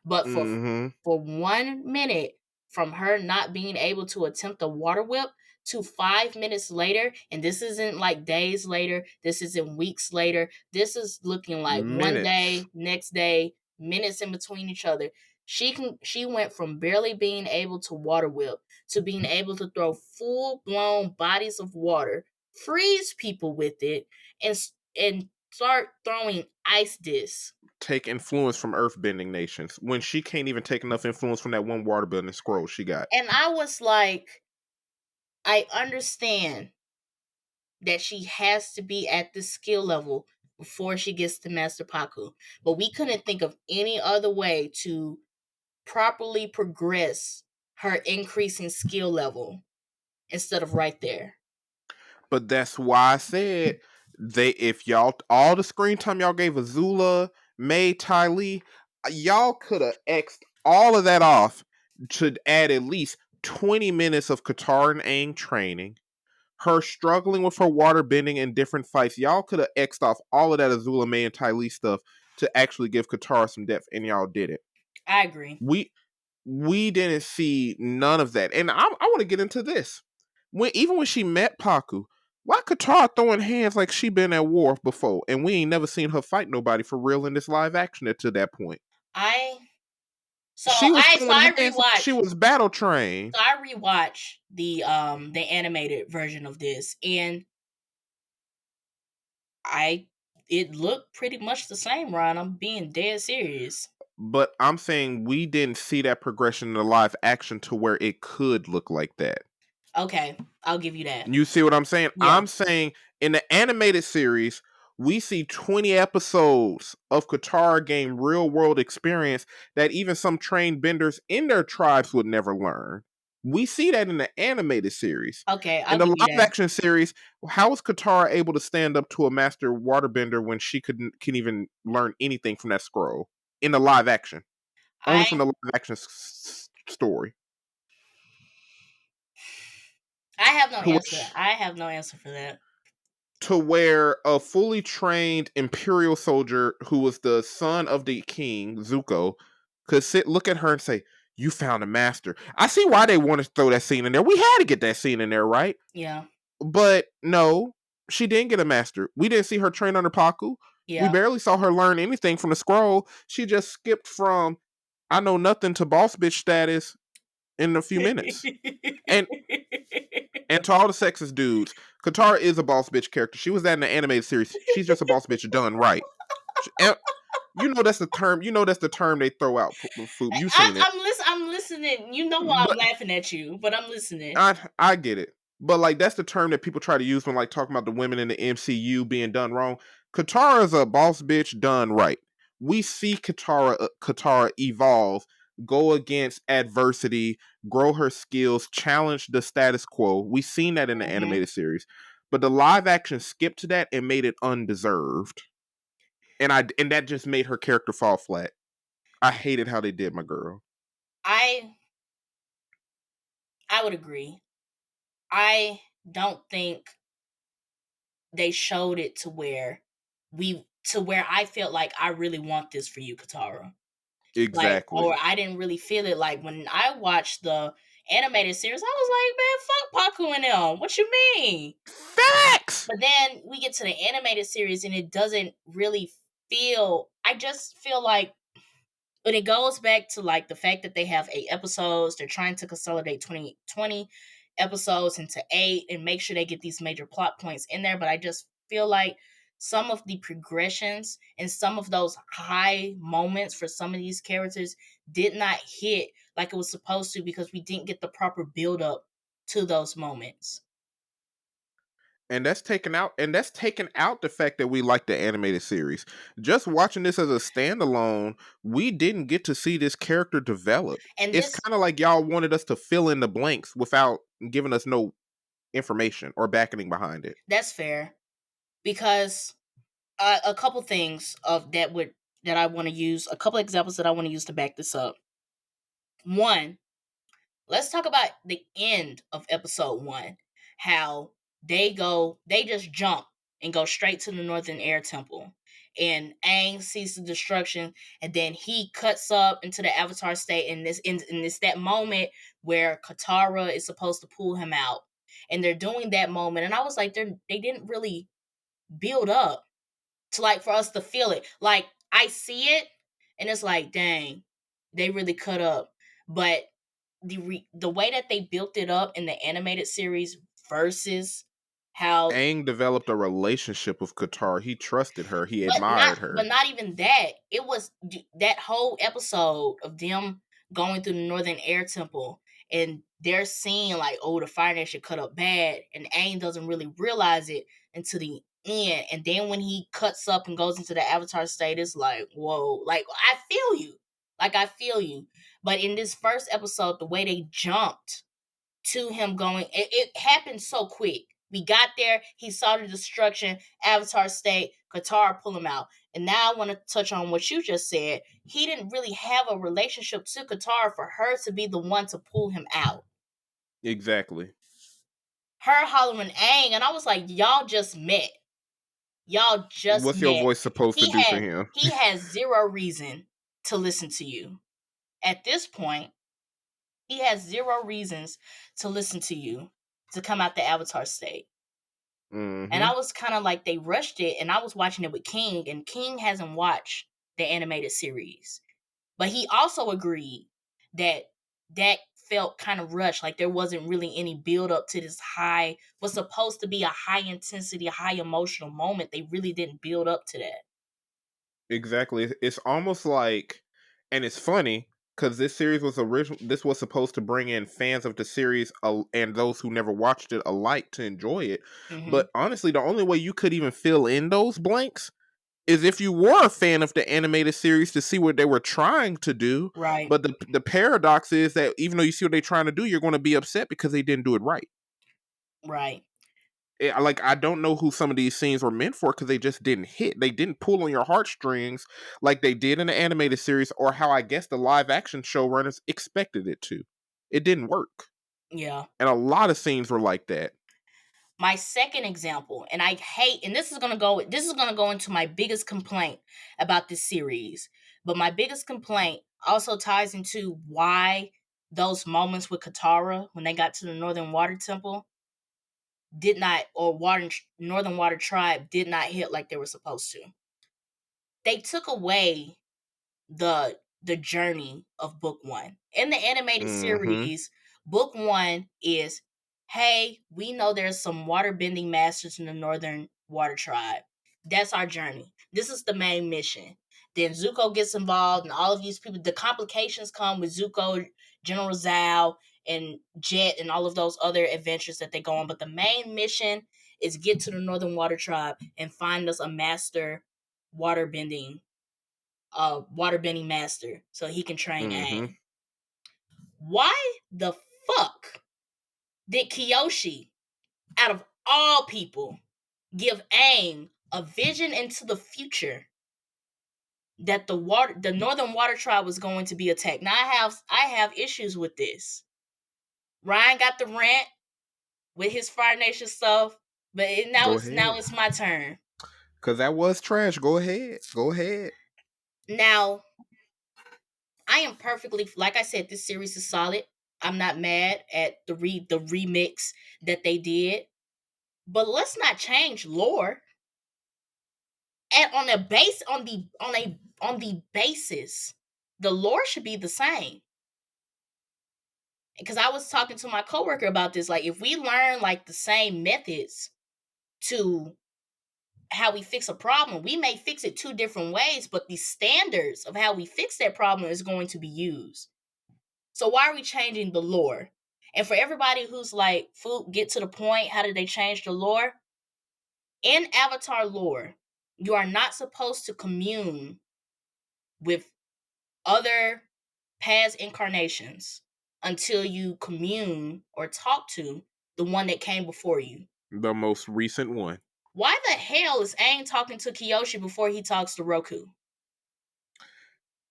But Mm-hmm. for 1 minute, from her not being able to attempt a water whip to 5 minutes later, and this isn't like days later, this isn't weeks later, this is looking like one Minutes. day, next day, minutes in between each other. She went from barely being able to water whip to being able to throw full blown bodies of water, freeze people with it, and start throwing ice discs. Take influence from earthbending nations when she can't even take enough influence from that one waterbending scroll she got. And I was like, I understand that she has to be at this skill level before she gets to Master Paku, but we couldn't think of any other way to properly progress her increasing skill level instead of right there. But that's why I said, if y'all, all the screen time y'all gave Azula, May, Ty Lee, y'all could have X'd all of that off to add at least 20 minutes of Katara and Aang training, her struggling with her water bending in different fights. Y'all could have X'd off all of that Azula, May, and Ty Lee stuff to actually give Katara some depth, and y'all did it. I agree. We didn't see none of that. And I want to get into this. Even when she met Paku, why Katara throwing hands like she been at war before, and we ain't never seen her fight nobody for real in this live action to that point? I So She was throwing I hands like she rewatched. was battle trained. So I rewatched the animated version of this, and it looked pretty much the same, Ron. I'm being dead serious. But I'm saying we didn't see that progression in the live action to where it could look like that. Okay, I'll give you that. You see what I'm saying? Yeah. I'm saying in the animated series, we see 20 episodes of Katara gain real world experience that even some trained benders in their tribes would never learn. We see that in the animated series. Okay, In I'll the give you live that. action series, how is Katara able to stand up to a master waterbender when she can even learn anything from that scroll? In the live action. Only I from the live action story. have no To answer. which I have no answer for that. to where a fully trained Imperial soldier who was the son of the king, Zuko, could look at her and say, "You found a master." I see why they wanted to throw that scene in there. We had to get that scene in there, right? Yeah. But no, she didn't get a master. We didn't see her train under Paku. We Yeah. barely saw her learn anything from the scroll. She just skipped from I know nothing to boss bitch status in a few minutes. And to all the sexist dudes, Katara is a boss bitch character. She was that in the animated series. She's just a boss bitch done right. You know that's the term. You know that's the term they throw out. Food. You seen it, I'm listening. You know why I'm but laughing at you, but I'm listening. I get it. But like that's the term that people try to use when like talking about the women in the MCU being done wrong. Katara's a boss bitch done right. We see Katara evolve, go against adversity, grow her skills, challenge the status quo. We've seen that in the animated series. But the live action skipped that and made it undeserved. And that just made her character fall flat. I hated how they did my girl. I would agree. I don't think they showed it to where I felt like I really want this for you, Katara. Like, Exactly. or I didn't really feel it. Like when I watched the animated series, I was like, man, fuck Paku and them. What you mean? Facts. But then we get to the animated series and it doesn't really feel. I just feel like, but it goes back to like the fact that they have 8 episodes. They're trying to consolidate 20 episodes into 8 and make sure they get these major plot points in there. But I just feel like some of the progressions and some of those high moments for some of these characters did not hit like it was supposed to because we didn't get the proper build up to those moments. And that's taken out the fact that we like the animated series. Just watching this as a standalone, we didn't get to see this character develop. And It's this kind of like y'all wanted us to fill in the blanks without giving us no information or backing behind it. That's fair because a couple things that I want to use, a couple examples that I want to use to back this up. One, let's talk about the end of episode 1. How they just jump and go straight to the Northern Air Temple. And Aang sees the destruction, and then he cuts up into the Avatar state, and it's that moment where Katara is supposed to pull him out, and they're doing that moment, and I was like, they didn't really build up to like for us to feel it. Like I see it, and it's like, dang, they really cut up, but the way that they built it up in the animated series versus how Aang developed a relationship with Katara. He trusted her. He admired her. but not even that. It was that whole episode of them going through the Northern Air Temple and they're seeing like, oh, the Fire Nation cut up bad, and Aang doesn't really realize it until the end. And then when he cuts up and goes into the Avatar state, it's like, whoa, like I feel you. Like I feel you. But in this first episode, the way they jumped to him going, it happened so quick. We got there, he saw the destruction, Avatar state, Katara pull him out. And now I want to touch on what you just said. He didn't really have a relationship to Katara for her to be the one to pull him out. Exactly. Her hollering Aang, and I was like, y'all just met. Y'all just What's your met. voice supposed to do for him? He has zero reason to listen to you. At this point, he has zero reasons to listen to you to come out the Avatar state. Mm-hmm. And I was kind of like, they rushed it, and I was watching it with King, and King hasn't watched the animated series. But he also agreed that that felt kind of rushed. Like there wasn't really any build up to this high, was supposed to be a high intensity, high emotional moment. They really didn't build up to that. Exactly. It's almost like, and it's funny because this series was original. This was supposed to bring in fans of the series and those who never watched it alike to enjoy it. Mm-hmm. But honestly, the only way you could even fill in those blanks is if you were a fan of the animated series to see what they were trying to do. Right. But the paradox is that even though you see what they're trying to do, you're going to be upset because they didn't do it right. Right. Like, I don't know who some of these scenes were meant for because they just didn't hit. They didn't pull on your heartstrings like they did in the animated series, or how I guess the live action showrunners expected it to. It didn't work. Yeah. And a lot of scenes were like that. My second example, and I hate, and this is gonna go into my biggest complaint about this series. But my biggest complaint also ties into why those moments with Katara when they got to the Northern Water Temple did not, or Northern Water Tribe did not hit like they were supposed to. They took away the journey of book one. In the animated series, book one is, hey, we know there's some water bending masters in the Northern Water Tribe. That's our journey. This is the main mission. Then Zuko gets involved, and all of these people, the complications come with Zuko, General Zhao, and Jet, and all of those other adventures that they go on. But the main mission is get to the Northern Water Tribe and find us a master waterbending master so he can train Aang. Why the fuck did Kyoshi, out of all people, give Aang a vision into the future that the Northern Water Tribe was going to be attacked? Now I have issues with this. Ryan got the rant with his Fire Nation stuff, but now it's my turn. Cause that was trash. Go ahead. Now, I am perfectly, like I said, this series is solid. I'm not mad at the remix that they did, but let's not change lore. And on the basis, the lore should be the same. Because I was talking to my coworker about this, like if we learn like the same methods to how we fix a problem, we may fix it two different ways, but the standards of how we fix that problem is going to be used. So why are we changing the lore? And for everybody who's like, "Food, get to the point. How did they change the lore?" In Avatar lore, you are not supposed to commune with other past incarnations until you commune or talk to the one that came before you. The most recent one. Why the hell is Aang talking to Kyoshi before he talks to Roku?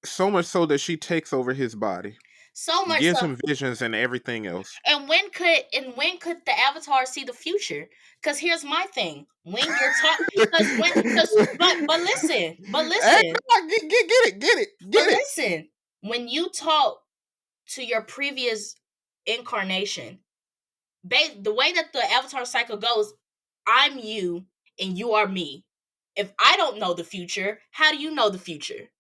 So much so that she takes over his body. So much gives so. him visions and everything else. And when could the Avatar see the future? Because here's my thing: when you're talking, but listen, Hey, get it. Listen, when you talk to your previous incarnation, the way that the Avatar cycle goes, I'm you and you are me. If I don't know the future, how do you know the future?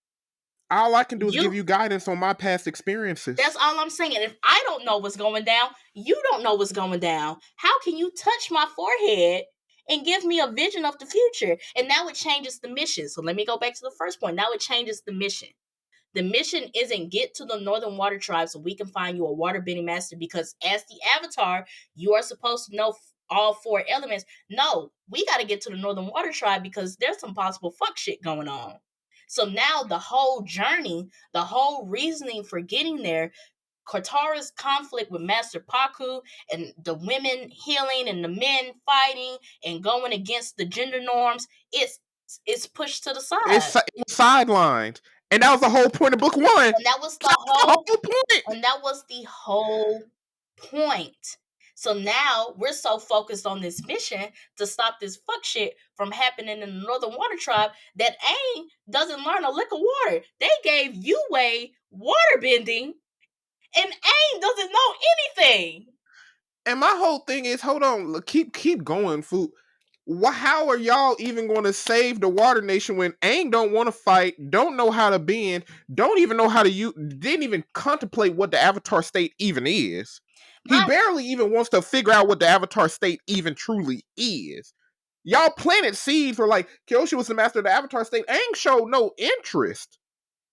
All I can do is give you guidance on my past experiences. That's all I'm saying. If I don't know what's going down, you don't know what's going down. How can you touch my forehead and give me a vision of the future? And now it changes the mission. So let me go back to the first point. Now it changes the mission. The mission isn't get to the Northern Water Tribe so we can find you a waterbending master, because as the Avatar, you are supposed to know all four elements. No, we got to get to the Northern Water Tribe because there's some possible fuck shit going on. So now the whole journey, the whole reasoning for getting there, Katara's conflict with Master Paku and the women healing and the men fighting and going against the gender norms, it's pushed to the side. It's sidelined. And that was the whole point of book one. And that was the whole point. And that was the whole point. So now we're so focused on this mission to stop this fuck shit from happening in the Northern Water Tribe that Aang doesn't learn a lick of water. They gave Yue water bending, and Aang doesn't know anything. And my whole thing is, hold on, keep going, food. how are y'all even going to save the Water Nation when Aang don't want to fight, don't know how to bend, don't even know how to use, didn't even contemplate what the Avatar state even is. He barely even wants to figure out what the Avatar state even truly is. Y'all planted seeds for like, Kyoshi was the master of the Avatar state. Aang showed no interest.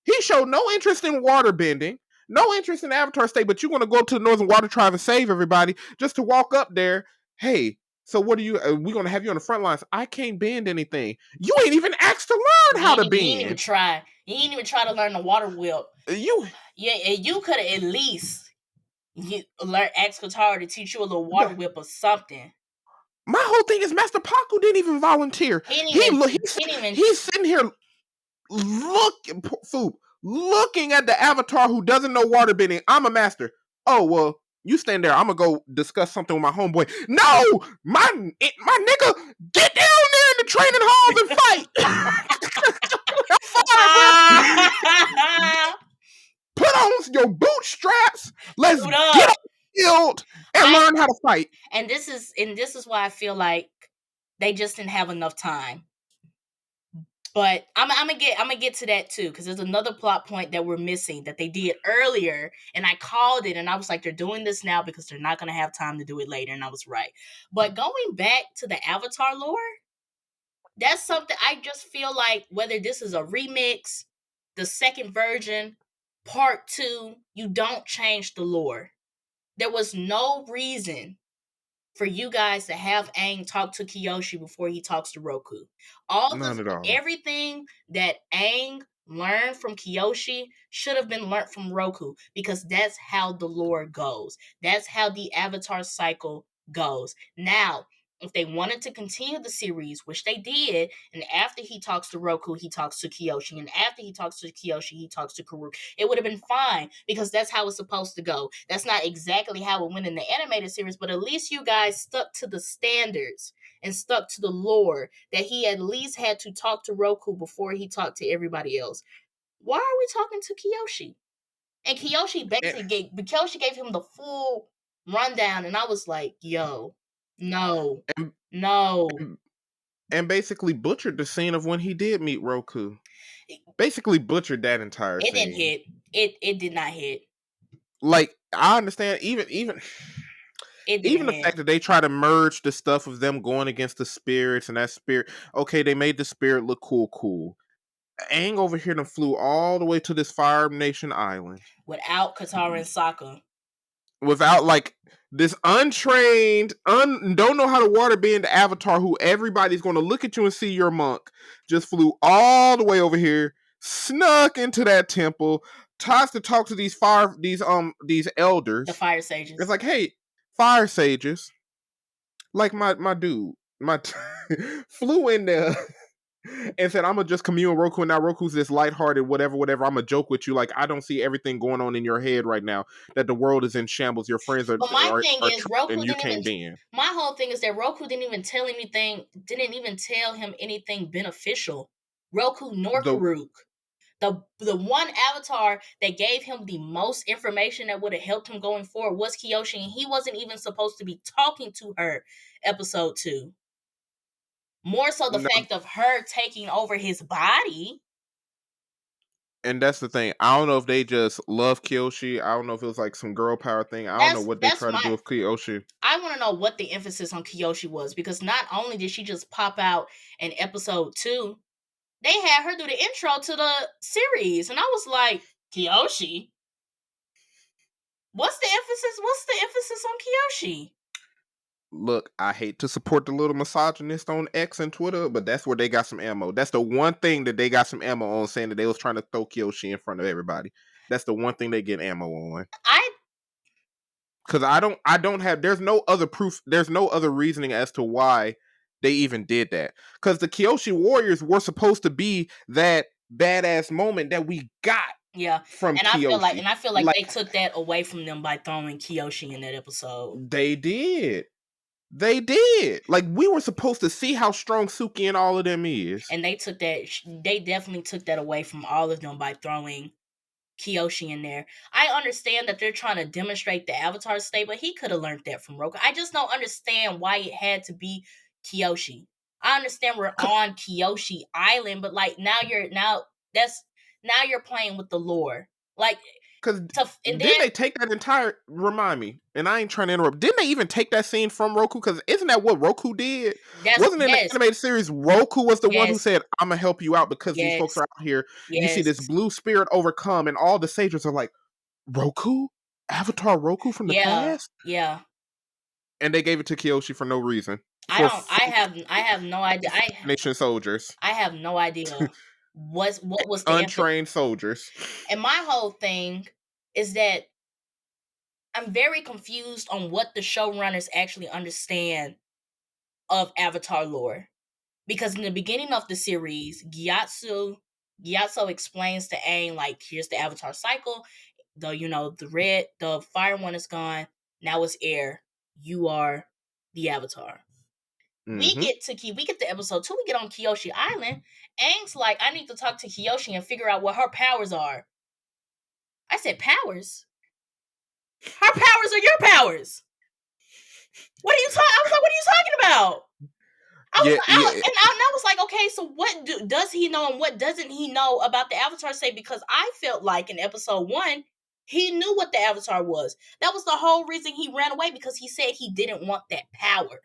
He showed no interest in water bending, no interest in Avatar state, but you want to go up to the Northern Water Tribe and save everybody just to walk up there. Hey, so what are you? We're gonna have you on the front lines. I can't bend anything. You ain't even asked to learn how to bend. You ain't even try. You ain't even try to learn the water whip. You could have at least asked Katara to teach you a little water whip or something. My whole thing is Master Paku didn't even volunteer. He's sitting here looking at the Avatar who doesn't know water bending. I'm a master. Oh well. You stand there. I'm gonna go discuss something with my homeboy. No, my nigga, get down there in the training halls and fight. Put on your bootstraps. Let's get on the field and learn how to fight. And this is why I feel like they just didn't have enough time. But I'm gonna get to that too, because there's another plot point that we're missing that they did earlier, and I called it, and I was like, they're doing this now because they're not gonna have time to do it later, and I was right. But going back to the Avatar lore, that's something I just feel like whether this is a remix, the second version, part 2, you don't change the lore. There was no reason for you guys to have Aang talk to Kyoshi before he talks to Roku. Everything that Aang learned from Kyoshi should have been learned from Roku, because that's how the lore goes. That's how the Avatar cycle goes. Now, if they wanted to continue the series, which they did, and after he talks to Roku, he talks to Kyoshi, and after he talks to Kyoshi, he talks to Karuk, it would have been fine, because that's how it's supposed to go. That's not exactly how it went in the animated series, but at least you guys stuck to the standards and stuck to the lore that he at least had to talk to Roku before he talked to everybody else. Why are we talking to Kyoshi? And Kyoshi gave him the full rundown, and I was like, yo, no. And basically butchered the scene of when he did meet Roku. Basically butchered that entire scene. It didn't hit. It did not hit. Like, I understand even the fact that they try to merge the stuff of them going against the spirits and that spirit. Okay, they made the spirit look cool. Aang over here and flew all the way to this Fire Nation island without Katara and Sokka. Without like this untrained, don't know how to water bend Avatar, who everybody's going to look at you and see your monk, just flew all the way over here, snuck into that temple, tries to talk to these elders, the fire sages. It's like, hey, fire sages, like my dude, flew in there and said, I'm gonna just commune with Roku, and now Roku's this lighthearted whatever, I'm gonna joke with you, like, I don't see everything going on in your head right now, that the world is in shambles, your friends are Roku and you can't bend. My whole thing is that Roku didn't even tell him anything beneficial. Roku nor Karuk. The one Avatar that gave him the most information that would have helped him going forward was Kyoshi, and he wasn't even supposed to be talking to her episode 2. More so the fact of her taking over his body. And that's the thing. I don't know if they just love Kyoshi. I don't know if it was like some girl power thing. I don't know what they try to do with Kyoshi. I want to know what the emphasis on Kyoshi was, because not only did she just pop out in episode 2, they had her do the intro to the series, and I was like, Kyoshi? What's the emphasis on Kyoshi? Look, I hate to support the little misogynist on X and Twitter, but that's where they got some ammo. That's the one thing that they got some ammo on, saying that they was trying to throw Kyoshi in front of everybody. That's the one thing they get ammo on. Because I don't have, there's no other proof, there's no other reasoning as to why they even did that. Because the Kyoshi warriors were supposed to be that badass moment that we got. Yeah, from Kyoshi. I feel like they took that away from them by throwing Kyoshi in that episode. They did. Like, we were supposed to see how strong Suki and all of them is. And they definitely took that away from all of them by throwing Kyoshi in there. I understand that they're trying to demonstrate the Avatar state, but he could have learned that from Roku. I just don't understand why it had to be Kyoshi. I understand we're on Kyoshi Island, but like now you're playing with the lore. Like, Because and didn't then they take that entire? Remind me, and I ain't trying to interrupt. Didn't they even take that scene from Roku? Because isn't that what Roku did? Wasn't in the yes, animated series Roku was the one who yes, said, "I'm gonna help you out because these folks yes, are out here." You see yes, this blue spirit overcome, and all the sages are like, "Roku, Avatar Roku from the yeah, past," yeah. and they gave it to Kyoshi for no reason. I For don't. I have no idea. nation soldiers, I have no idea what was the untrained soldiers. And my whole thing is that I'm very confused on what the showrunners actually understand of Avatar lore. Because in the beginning of the series, Gyatso explains to Aang, like, here's the Avatar cycle. The fire one is gone. Now it's air. You are the Avatar. We Mm-hmm. get to episode 2. We get on Kyoshi Island. Aang's like, I need to talk to Kyoshi and figure out what her powers are. I said, powers? Her powers are your powers. What are you talking? I was like, what are you talking about? I was like, okay, so what does he know and what doesn't he know about the Avatar state? Because I felt like in episode 1, he knew what the Avatar was. That was the whole reason he ran away, because he said he didn't want that power.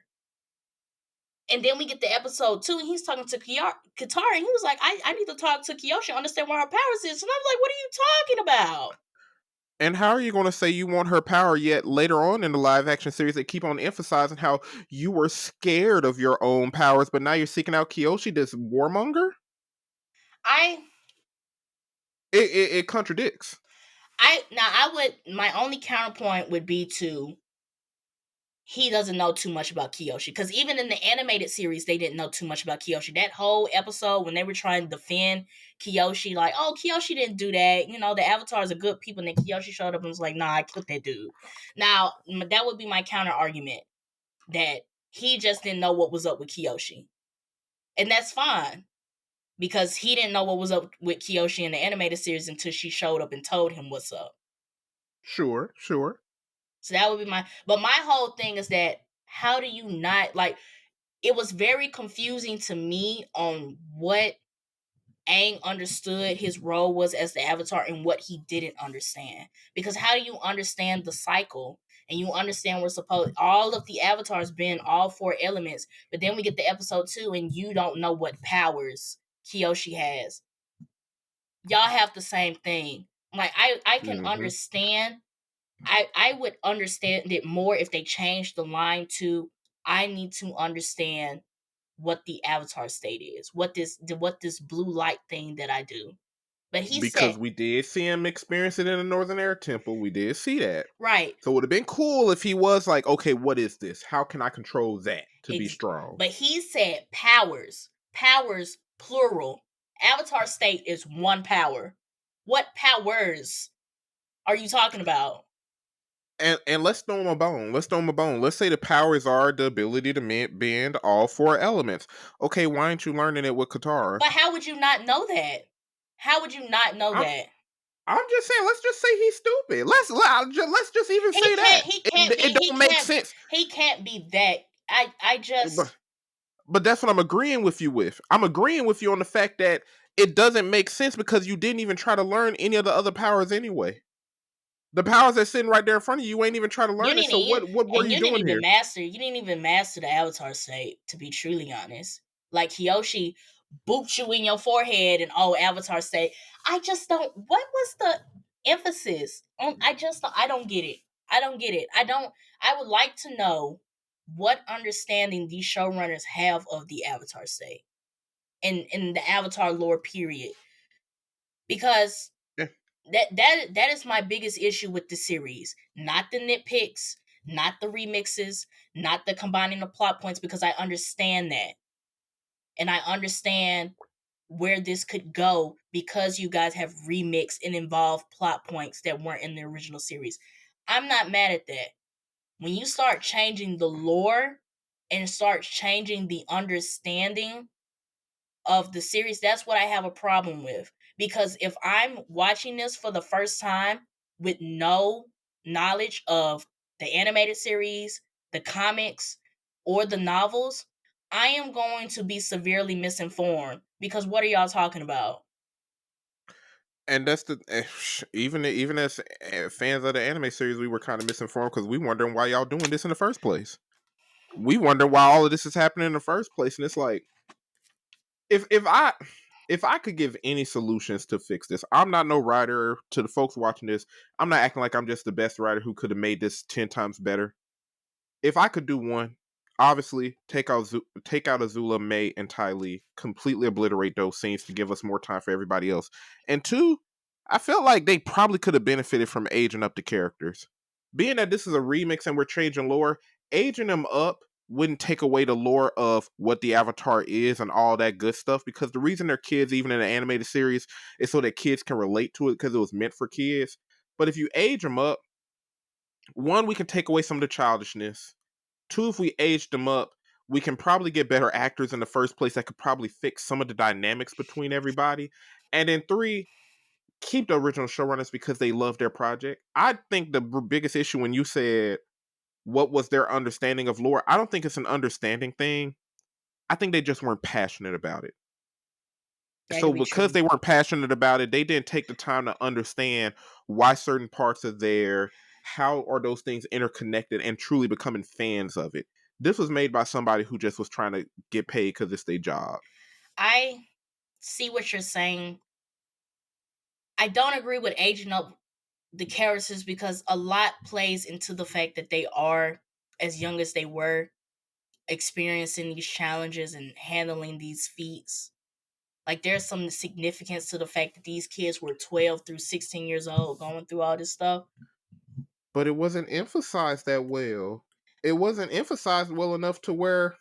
And then we get to episode 2, and he's talking to Katara, and he was like, I need to talk to Kyoshi, understand what her powers is. And I was like, what are you talking about? And how are you going to say you want her power, yet later on in the live action series they keep on emphasizing how you were scared of your own powers, but now you're seeking out Kyoshi, this warmonger? It contradicts. My only counterpoint would be to, he doesn't know too much about Kyoshi, because even in the animated series they didn't know too much about Kyoshi. That whole episode when they were trying to defend Kyoshi, like, oh, Kyoshi didn't do that, the Avatars are good people, and then Kyoshi showed up and was like, nah, I killed that dude. Now that would be my counter argument, that he just didn't know what was up with Kyoshi, and that's fine, because he didn't know what was up with Kyoshi in the animated series until she showed up and told him what's up. Sure. So that would be but my whole thing is that, how do you not, like, it was very confusing to me on what Aang understood his role was as the Avatar and what he didn't understand. Because how do you understand the cycle and you understand all of the Avatars been all 4 elements, but then we get to episode 2 and you don't know what powers Kyoshi has. Y'all have the same thing. Like, I can understand. I would understand it more if they changed the line to, I need to understand what the Avatar state is, what this blue light thing that I do. But he Because said, we did see him experience it in the Northern Air Temple. We did see that. right. So it would have been cool if he was like, okay, what is this? How can I control that to be strong? But he said powers, plural. Avatar state is one power. What powers are you talking about? And let's throw him a bone. Let's say the powers are the ability to bend all 4 elements. Okay, why aren't you learning it with Katara? But how would you not know that? How would you not know that? I'm just saying. Let's just say he's stupid. Let's just even say that it don't make sense. He can't be that. I just. But that's what I'm agreeing with you with. I'm agreeing with you on the fact that it doesn't make sense because you didn't even try to learn any of the other powers anyway. The powers that's sitting right there in front of you, you ain't even try to learn it. So what were you doing here? You didn't even master the Avatar state, to be truly honest. Like, Kyoshi booped you in your forehead and, oh, Avatar state. I just don't. What was the emphasis on? I don't get it. I would like to know what understanding these showrunners have of the Avatar state and in the Avatar lore period. Because that is my biggest issue with the series. Not the nitpicks, not the remixes, not the combining of plot points, because I understand that. And I understand where this could go because you guys have remixed and involved plot points that weren't in the original series. I'm not mad at that. When you start changing the lore and start changing the understanding of the series, that's what I have a problem with. Because if I'm watching this for the first time with no knowledge of the animated series, the comics, or the novels, I am going to be severely misinformed because what are y'all talking about? And that's the even as fans of the anime series, we were kind of misinformed because we wondering why y'all doing this in the first place. We wonder why all of this is happening in the first place, and it's like if I could give any solutions to fix this, I'm not no writer. To the folks watching this, I'm not acting like I'm just the best writer who could have made this 10 times better. If I could do one, obviously take out Azula, May, and Ty Lee, completely obliterate those scenes to give us more time for everybody else. And two, I felt like they probably could have benefited from aging up the characters. Being that this is a remix and we're changing lore, aging them up wouldn't take away the lore of what the Avatar is and all that good stuff. Because the reason they're kids, even in the animated series, is so that kids can relate to it because it was meant for kids. But if you age them up, one, we can take away some of the childishness. Two, if we aged them up, we can probably get better actors in the first place that could probably fix some of the dynamics between everybody. And then three, keep the original showrunners because they love their project. I think the biggest issue when you said what was their understanding of lore, I don't think it's an understanding thing. I think they just weren't passionate about it. That So could be because true. they weren't passionate about it, they didn't take the time to understand why certain parts are there, how are those things interconnected, and truly becoming fans of it. This was made by somebody who just was trying to get paid because it's their job. I see what you're saying. I don't agree with aging up the characters because a lot plays into the fact that they are as young as they were experiencing these challenges and handling these feats. Like there's some significance to the fact that these kids were 12 through 16 years old going through all this stuff. But it wasn't emphasized that well. It wasn't emphasized well enough to where,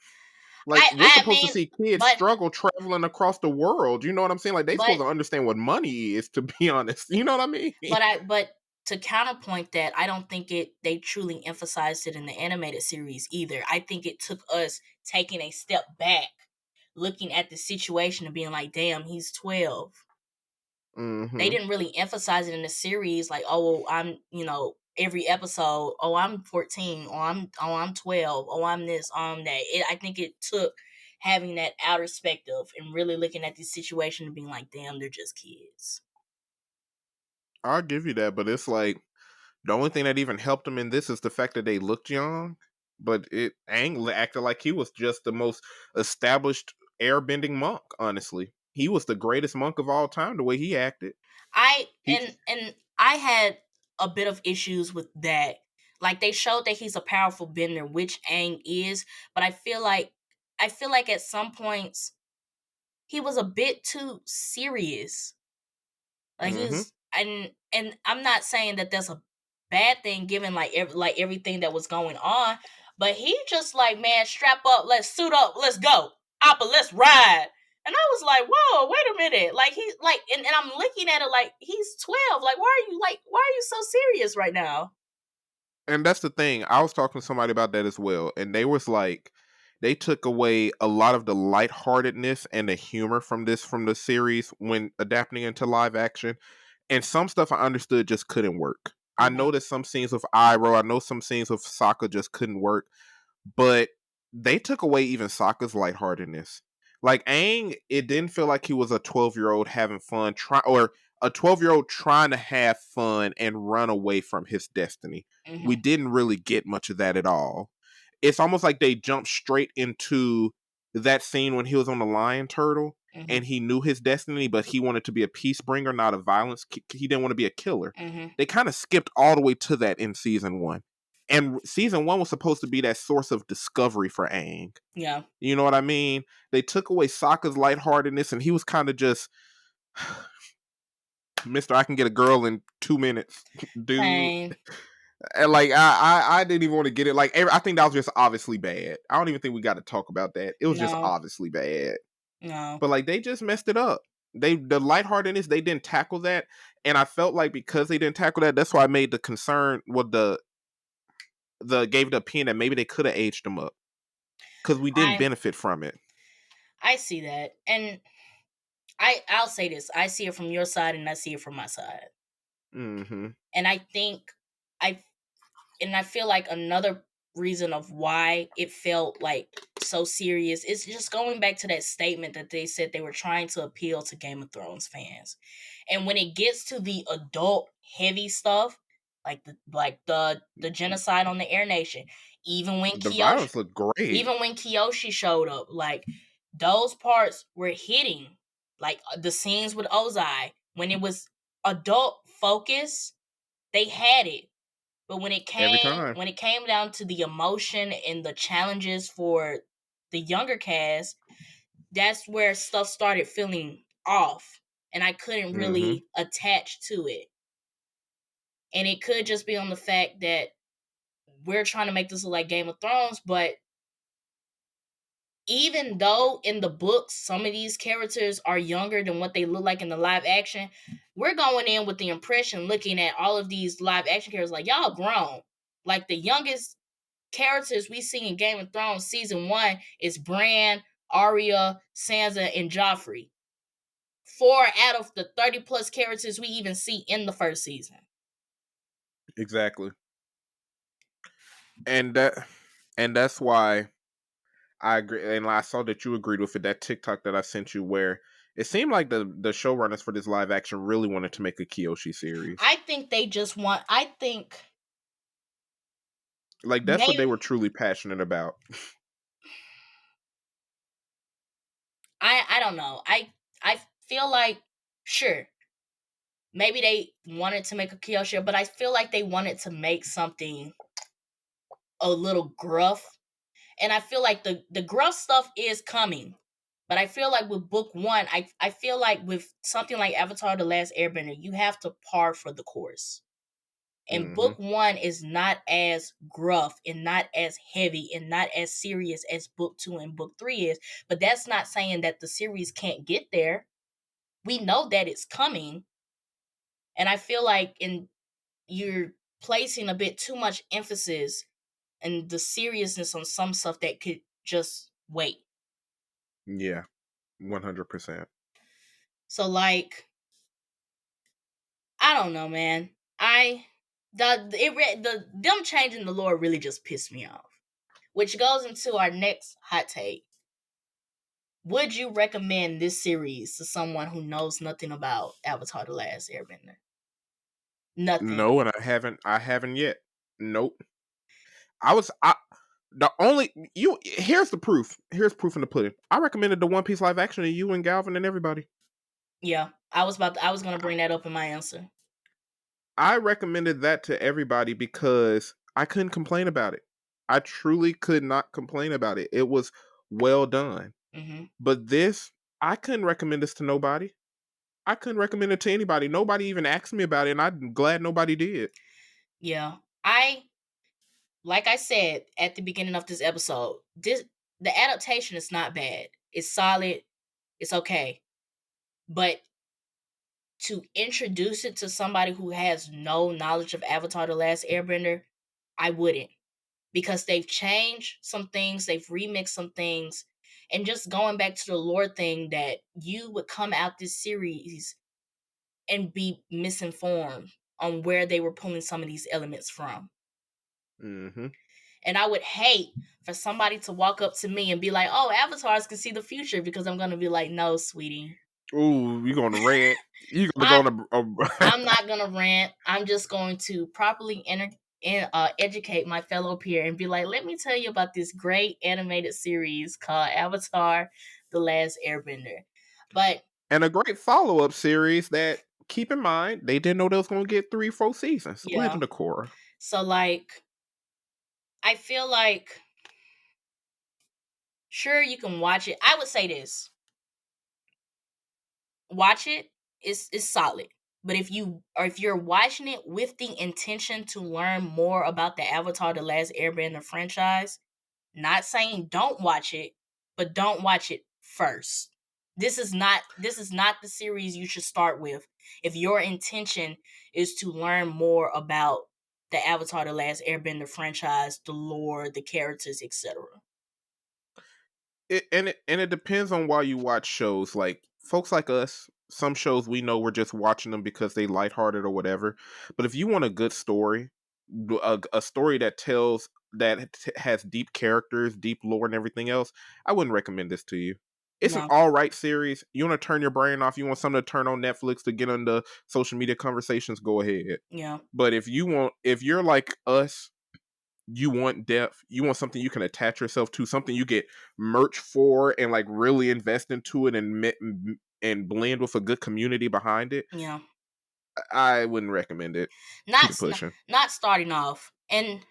like, we're I supposed to mean, see kids but struggle traveling across the world. You know what I'm saying? Like, they but supposed to understand what money is, to be honest. You know what I mean? but to counterpoint that, I don't think they truly emphasized it in the animated series either. I think it took us taking a step back, looking at the situation and being like, "Damn, he's 12." They Mm-hmm. didn't really emphasize it in the series, like, "Oh, I'm, every episode, oh, I'm 14, or I'm 12, oh, I'm this, that." I think it took having that outer perspective and really looking at the situation and being like, "Damn, they're just kids." I'll give you that, but it's like, the only thing that even helped him in this is the fact that they looked young, but Aang acted like he was just the most established airbending monk, honestly. He was the greatest monk of all time, the way he acted. I He and I had a bit of issues with that. Like they showed that he's a powerful bender, which Aang is, but I feel like at some points he was a bit too serious. Like he mm-hmm. was, and I'm not saying that that's a bad thing given like everything that was going on, but he just like, man, strap up, let's suit up, let's go. Appa, let's ride. And I was like, whoa, wait a minute. Like he's like and I'm looking at it like he's 12. Like, why are you so serious right now? And that's the thing. I was talking to somebody about that as well, and they was like, they took away a lot of the lightheartedness and the humor from the series when adapting into live action. And some stuff I understood just couldn't work. I Mm-hmm. noticed some scenes with Iroh, I know some scenes with Sokka just couldn't work, but they took away even Sokka's lightheartedness. Like Aang, it didn't feel like he was a 12-year-old having fun, or a 12-year-old trying to have fun and run away from his destiny. We Mm-hmm. didn't really get much of that at all. It's almost like they jumped straight into that scene when he was on the lion turtle Mm-hmm. and he knew his destiny, but he wanted to be a peace bringer, not a violence. He didn't want to be a killer. Mm-hmm. They kind of skipped all the way to that in season one. And season one was supposed to be that source of discovery for Aang. Yeah. You know what I mean? They took away Sokka's lightheartedness, and he was kind of just, Mister, I can get a girl in 2 minutes, dude. Same. And like, I didn't even want to get it. Like, I think that was just obviously bad. I don't even think we got to talk about that. It was just No. obviously bad. No. But like, they just messed it up. The lightheartedness, they didn't tackle that, and I felt like because they didn't tackle that, that's why I made the concern. Well, the gave the opinion that maybe they could have aged them up because we didn't I benefit from it. I see that. And I'll say this. I see it from your side and I see it from my side. Mm-hmm. And I think I and I feel like another reason of why it felt like so serious. It's just going back to that statement that they said they were trying to appeal to Game of Thrones fans. And when it gets to the adult heavy stuff, like the genocide on the Air Nation, even when The violence looked great. even when Kyoshi showed up, like those parts were hitting. Like the scenes with Ozai, when it was adult focus, they had it. But when it Every time. came down to the emotion and the challenges for the younger cast, that's where stuff started feeling off, and I couldn't really attach to it. And it could just be on the fact that we're trying to make this look like Game of Thrones, but even though in the books some of these characters are younger than what they look like in the live action, we're going in with the impression, looking at all of these live action characters, like, y'all grown. Like the youngest characters we see in Game of Thrones season 1 is Bran, Arya, Sansa, and Joffrey. 4 out of the 30 plus characters we even see in the first season. Exactly. And that's why I agree, and I saw that you agreed with it, that TikTok that I sent you, where it seemed like the showrunners for this live action really wanted to make a Kyoshi series. I think they just want, like that's what they were truly passionate about. I don't know. I feel like, sure, maybe they wanted to make a Kyoshi, but I feel like they wanted to make something a little gruff. And I feel like the gruff stuff is coming. But I feel like with book 1, I feel like with something like Avatar: The Last Airbender, you have to par for the course. And book 1 is not as gruff and not as heavy and not as serious as book 2 and book 3 is. But that's not saying that the series can't get there. We know that it's coming. And I feel like you're placing a bit too much emphasis and the seriousness on some stuff that could just wait. Yeah, 100%. So, like, I don't know, man. Them changing the lore really just pissed me off. Which goes into our next hot take. Would you recommend this series to someone who knows nothing about Avatar: The Last Airbender? Nothing. No, and I haven't yet. Nope. Here's the proof. Here's proof in the pudding. I recommended the One Piece live action to you and Galvin and everybody. Yeah, I was gonna bring that up in my answer. I recommended that to everybody because I couldn't complain about it. I truly could not complain about it. It was well done. But this, I couldn't recommend this to nobody. I couldn't recommend it to anybody. Nobody even asked me about it, and I'm glad nobody did. Yeah. Like I said at the beginning of this episode, the adaptation is not bad. It's solid. It's okay. But to introduce it to somebody who has no knowledge of Avatar: The Last Airbender, I wouldn't. Because they've changed some things, they've remixed some things, and just going back to the lore thing, that you would come out this series and be misinformed on where they were pulling some of these elements from. And I would hate for somebody to walk up to me and be like, oh, avatars can see the future, because I'm going to be like, no, sweetie. Ooh, you're going to rant. You're going to go on I'm not going to rant. I'm just going to properly educate my fellow peer and be like, let me tell you about this great animated series called Avatar: The Last Airbender. And a great follow-up series that, keep in mind, they didn't know they was going to get 3-4 seasons. Yeah. Legend of Korra. So, like, I feel like, sure, you can watch it. I would say this. Watch it. It's solid. But if you're watching it with the intention to learn more about the Avatar: The Last Airbender franchise, not saying don't watch it, but don't watch it first. This is not the series you should start with if your intention is to learn more about the Avatar: The Last Airbender franchise, the lore, the characters, etc. It depends on why you watch shows. Like, folks like us, some shows we know we're just watching them because they lighthearted or whatever. But if you want a good story, a story that tells has deep characters, deep lore, and everything else, I wouldn't recommend this to you. It's an No. all right series. You want to turn your brain off, you want something to turn on Netflix to get into social media conversations, go ahead. Yeah. But if you're like us, you want depth, you want something you can attach yourself to, something you get merch for and like really invest into it and blend with a good community behind it, Yeah. I wouldn't recommend it. Not Keep it pushing. not starting off. And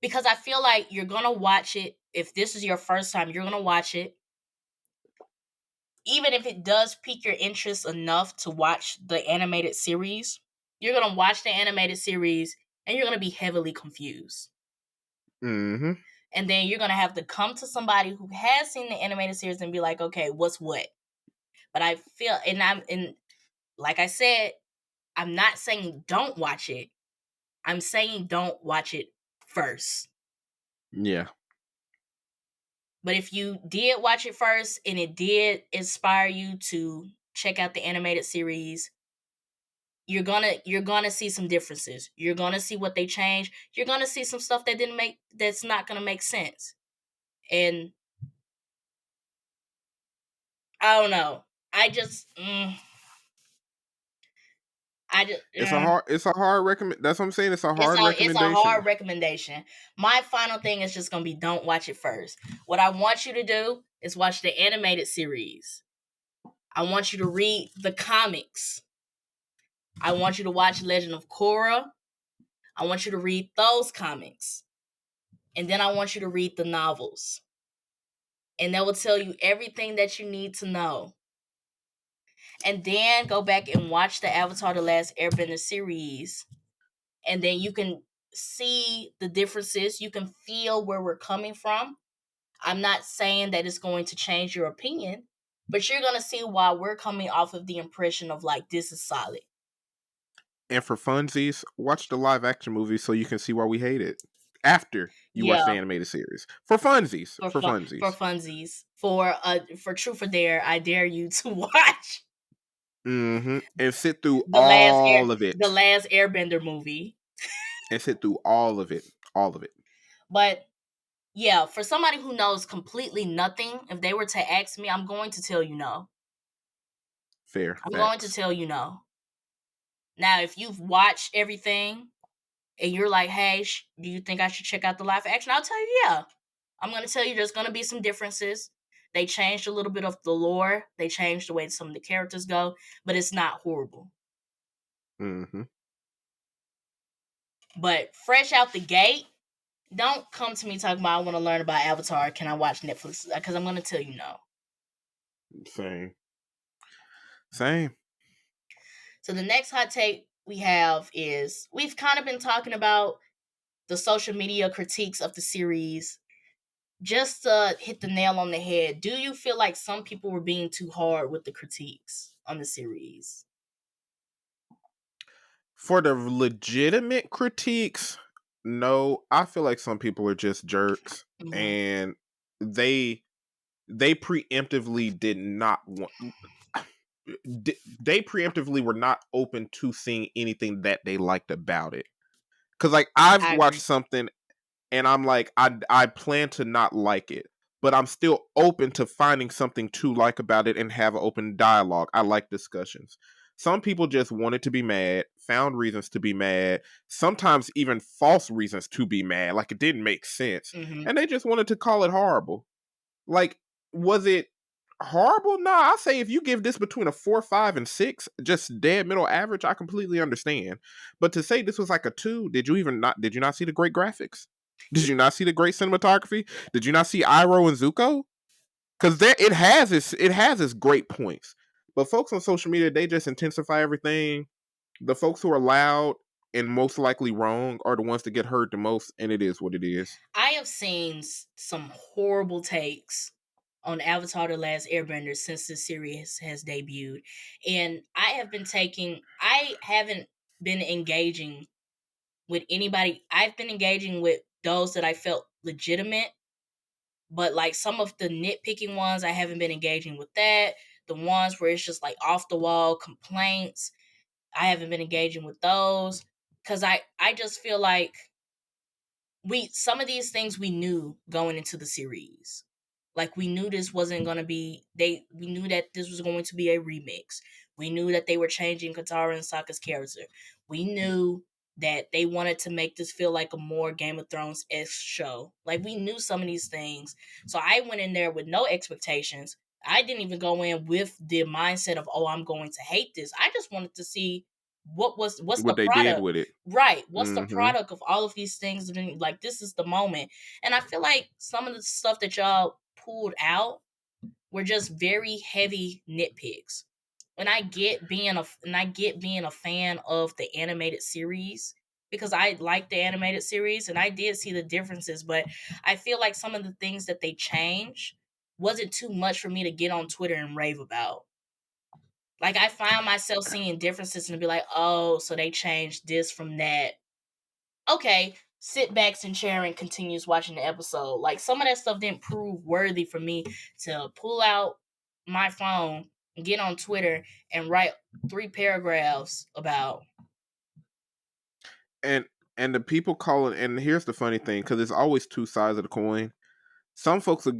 because I feel like you're going to watch it, if this is your first time, you're going to watch it. Even if it does pique your interest enough to watch the animated series, you're going to watch the animated series and you're going to be heavily confused. Mm-hmm. And then you're going to have to come to somebody who has seen the animated series and be like, okay, what's what? But I feel, and like I said, I'm not saying don't watch it. I'm saying don't watch it first. Yeah. But if you did watch it first and it did inspire you to check out the animated series, you're gonna see some differences. You're gonna see what they changed. You're gonna see some stuff that's not gonna make sense. And I don't know. I just It's a hard recommend. That's what I'm saying. It's a hard it's a recommendation. hard recommendation. My final thing is just gonna be don't watch it first. What I want you to do is watch the animated series. I want you to read the comics. I want you to watch Legend of Korra. I want you to read those comics. And then I want you to read the novels. And that will tell you everything that you need to know. And then go back and watch the Avatar The Last Airbender series. And then you can see the differences. You can feel where we're coming from. I'm not saying that it's going to change your opinion, but you're going to see why we're coming off of the impression of like, this is solid. And for funsies, watch the live action movie so you can see why we hate it after you watch the animated series. For funsies. For funsies. For funsies. For Truth or Dare, I dare you to watch. Mm-hmm. And sit through all of it. The Last Airbender movie. And sit through all of it. All of it. But yeah, for somebody who knows completely nothing, if they were to ask me, I'm going to tell you no. Fair. I'm going to tell you no. Now, if you've watched everything and you're like, hey, do you think I should check out the live action? I'll tell you, yeah. I'm going to tell you there's going to be some differences. They changed a little bit of the lore. They changed the way some of the characters go, but it's not horrible. Mm-hmm. But fresh out the gate, don't come to me talking about I want to learn about Avatar. Can I watch Netflix? Because I'm going to tell you no. Same. So the next hot take we have is we've kind of been talking about the social media critiques of the series. Just to hit the nail on the head, do you feel like some people were being too hard with the critiques on the series? For the legitimate critiques, no. I feel like some people are just jerks, and they preemptively did not want. They preemptively were not open to seeing anything that they liked about it. Because like I've watched something and I'm like, I plan to not like it, but I'm still open to finding something to like about it and have an open dialogue. I like discussions. Some people just wanted to be mad, found reasons to be mad, sometimes even false reasons to be mad, like it didn't make sense, and they just wanted to call it horrible. Like, was it horrible? Nah, I say if you give this between a 4, 5, and 6, just dead middle average, I completely understand. But to say this was like a 2, did you not see the great graphics? Did you not see the great cinematography? Did you not see Iroh and Zuko? Because it has its great points. But folks on social media, they just intensify everything. The folks who are loud and most likely wrong are the ones that get heard the most, and it is what it is. I have seen some horrible takes on Avatar The Last Airbender since the series has debuted. And I haven't been engaging with anybody. I've been engaging with those that I felt legitimate. But like some of the nitpicking ones, I haven't been engaging with that. The ones where it's just like off the wall complaints, I haven't been engaging with those. Because I just feel like some of these things we knew going into the series. Like we knew this wasn't gonna be we knew that this was going to be a remix. We knew that they were changing Katara and Sokka's character. We knew that they wanted to make this feel like a more Game of Thrones-esque show. Like we knew some of these things. So I went in there with no expectations. I didn't even go in with the mindset of, oh, I'm going to hate this. I just wanted to see what's what the they did product. with it. Right. What's the Mm-hmm. product of all of these things? Like, this is the moment. And I feel like some of the stuff that y'all pulled out were just very heavy nitpicks. And I get being a fan of the animated series because I like the animated series and I did see the differences, but I feel like some of the things that they changed wasn't too much for me to get on Twitter and rave about. Like I found myself seeing differences and be like, oh, so they changed this from that. Okay, sit backs and Sharon continues watching the episode. Like some of that stuff didn't prove worthy for me to pull out my phone, get on Twitter, and write 3 paragraphs about. And the people calling, and here's the funny thing, because there's always two sides of the coin. Some folks are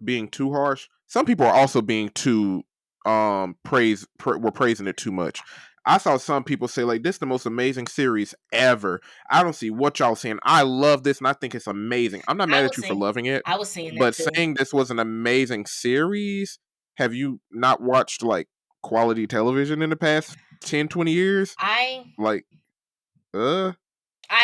being too harsh. Some people are also being too we're praising it too much. I saw some people say like, this is the most amazing series ever. I don't see what y'all saying. I love this and I think it's amazing. I'm not mad at you for loving it, I was saying that but too. saying this was an amazing series, have you not watched like quality television in the past 10, 20 years? I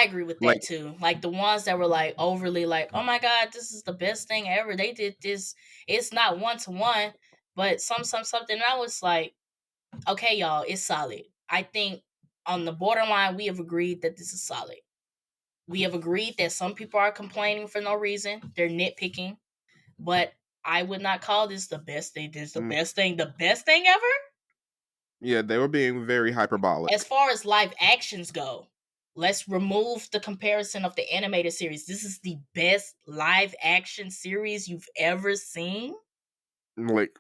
agree with that too. Like the ones that were like overly like, oh my god, this is the best thing ever. They did this. It's not 1-to-1, but something. And I was like, okay, y'all, it's solid. I think on the borderline, we have agreed that this is solid. We have agreed that some people are complaining for no reason. They're nitpicking, but I would not call this the best thing. This is the best thing ever. Yeah, they were being very hyperbolic. As far as live actions go, let's remove the comparison of the animated series. This is the best live action series you've ever seen. Like,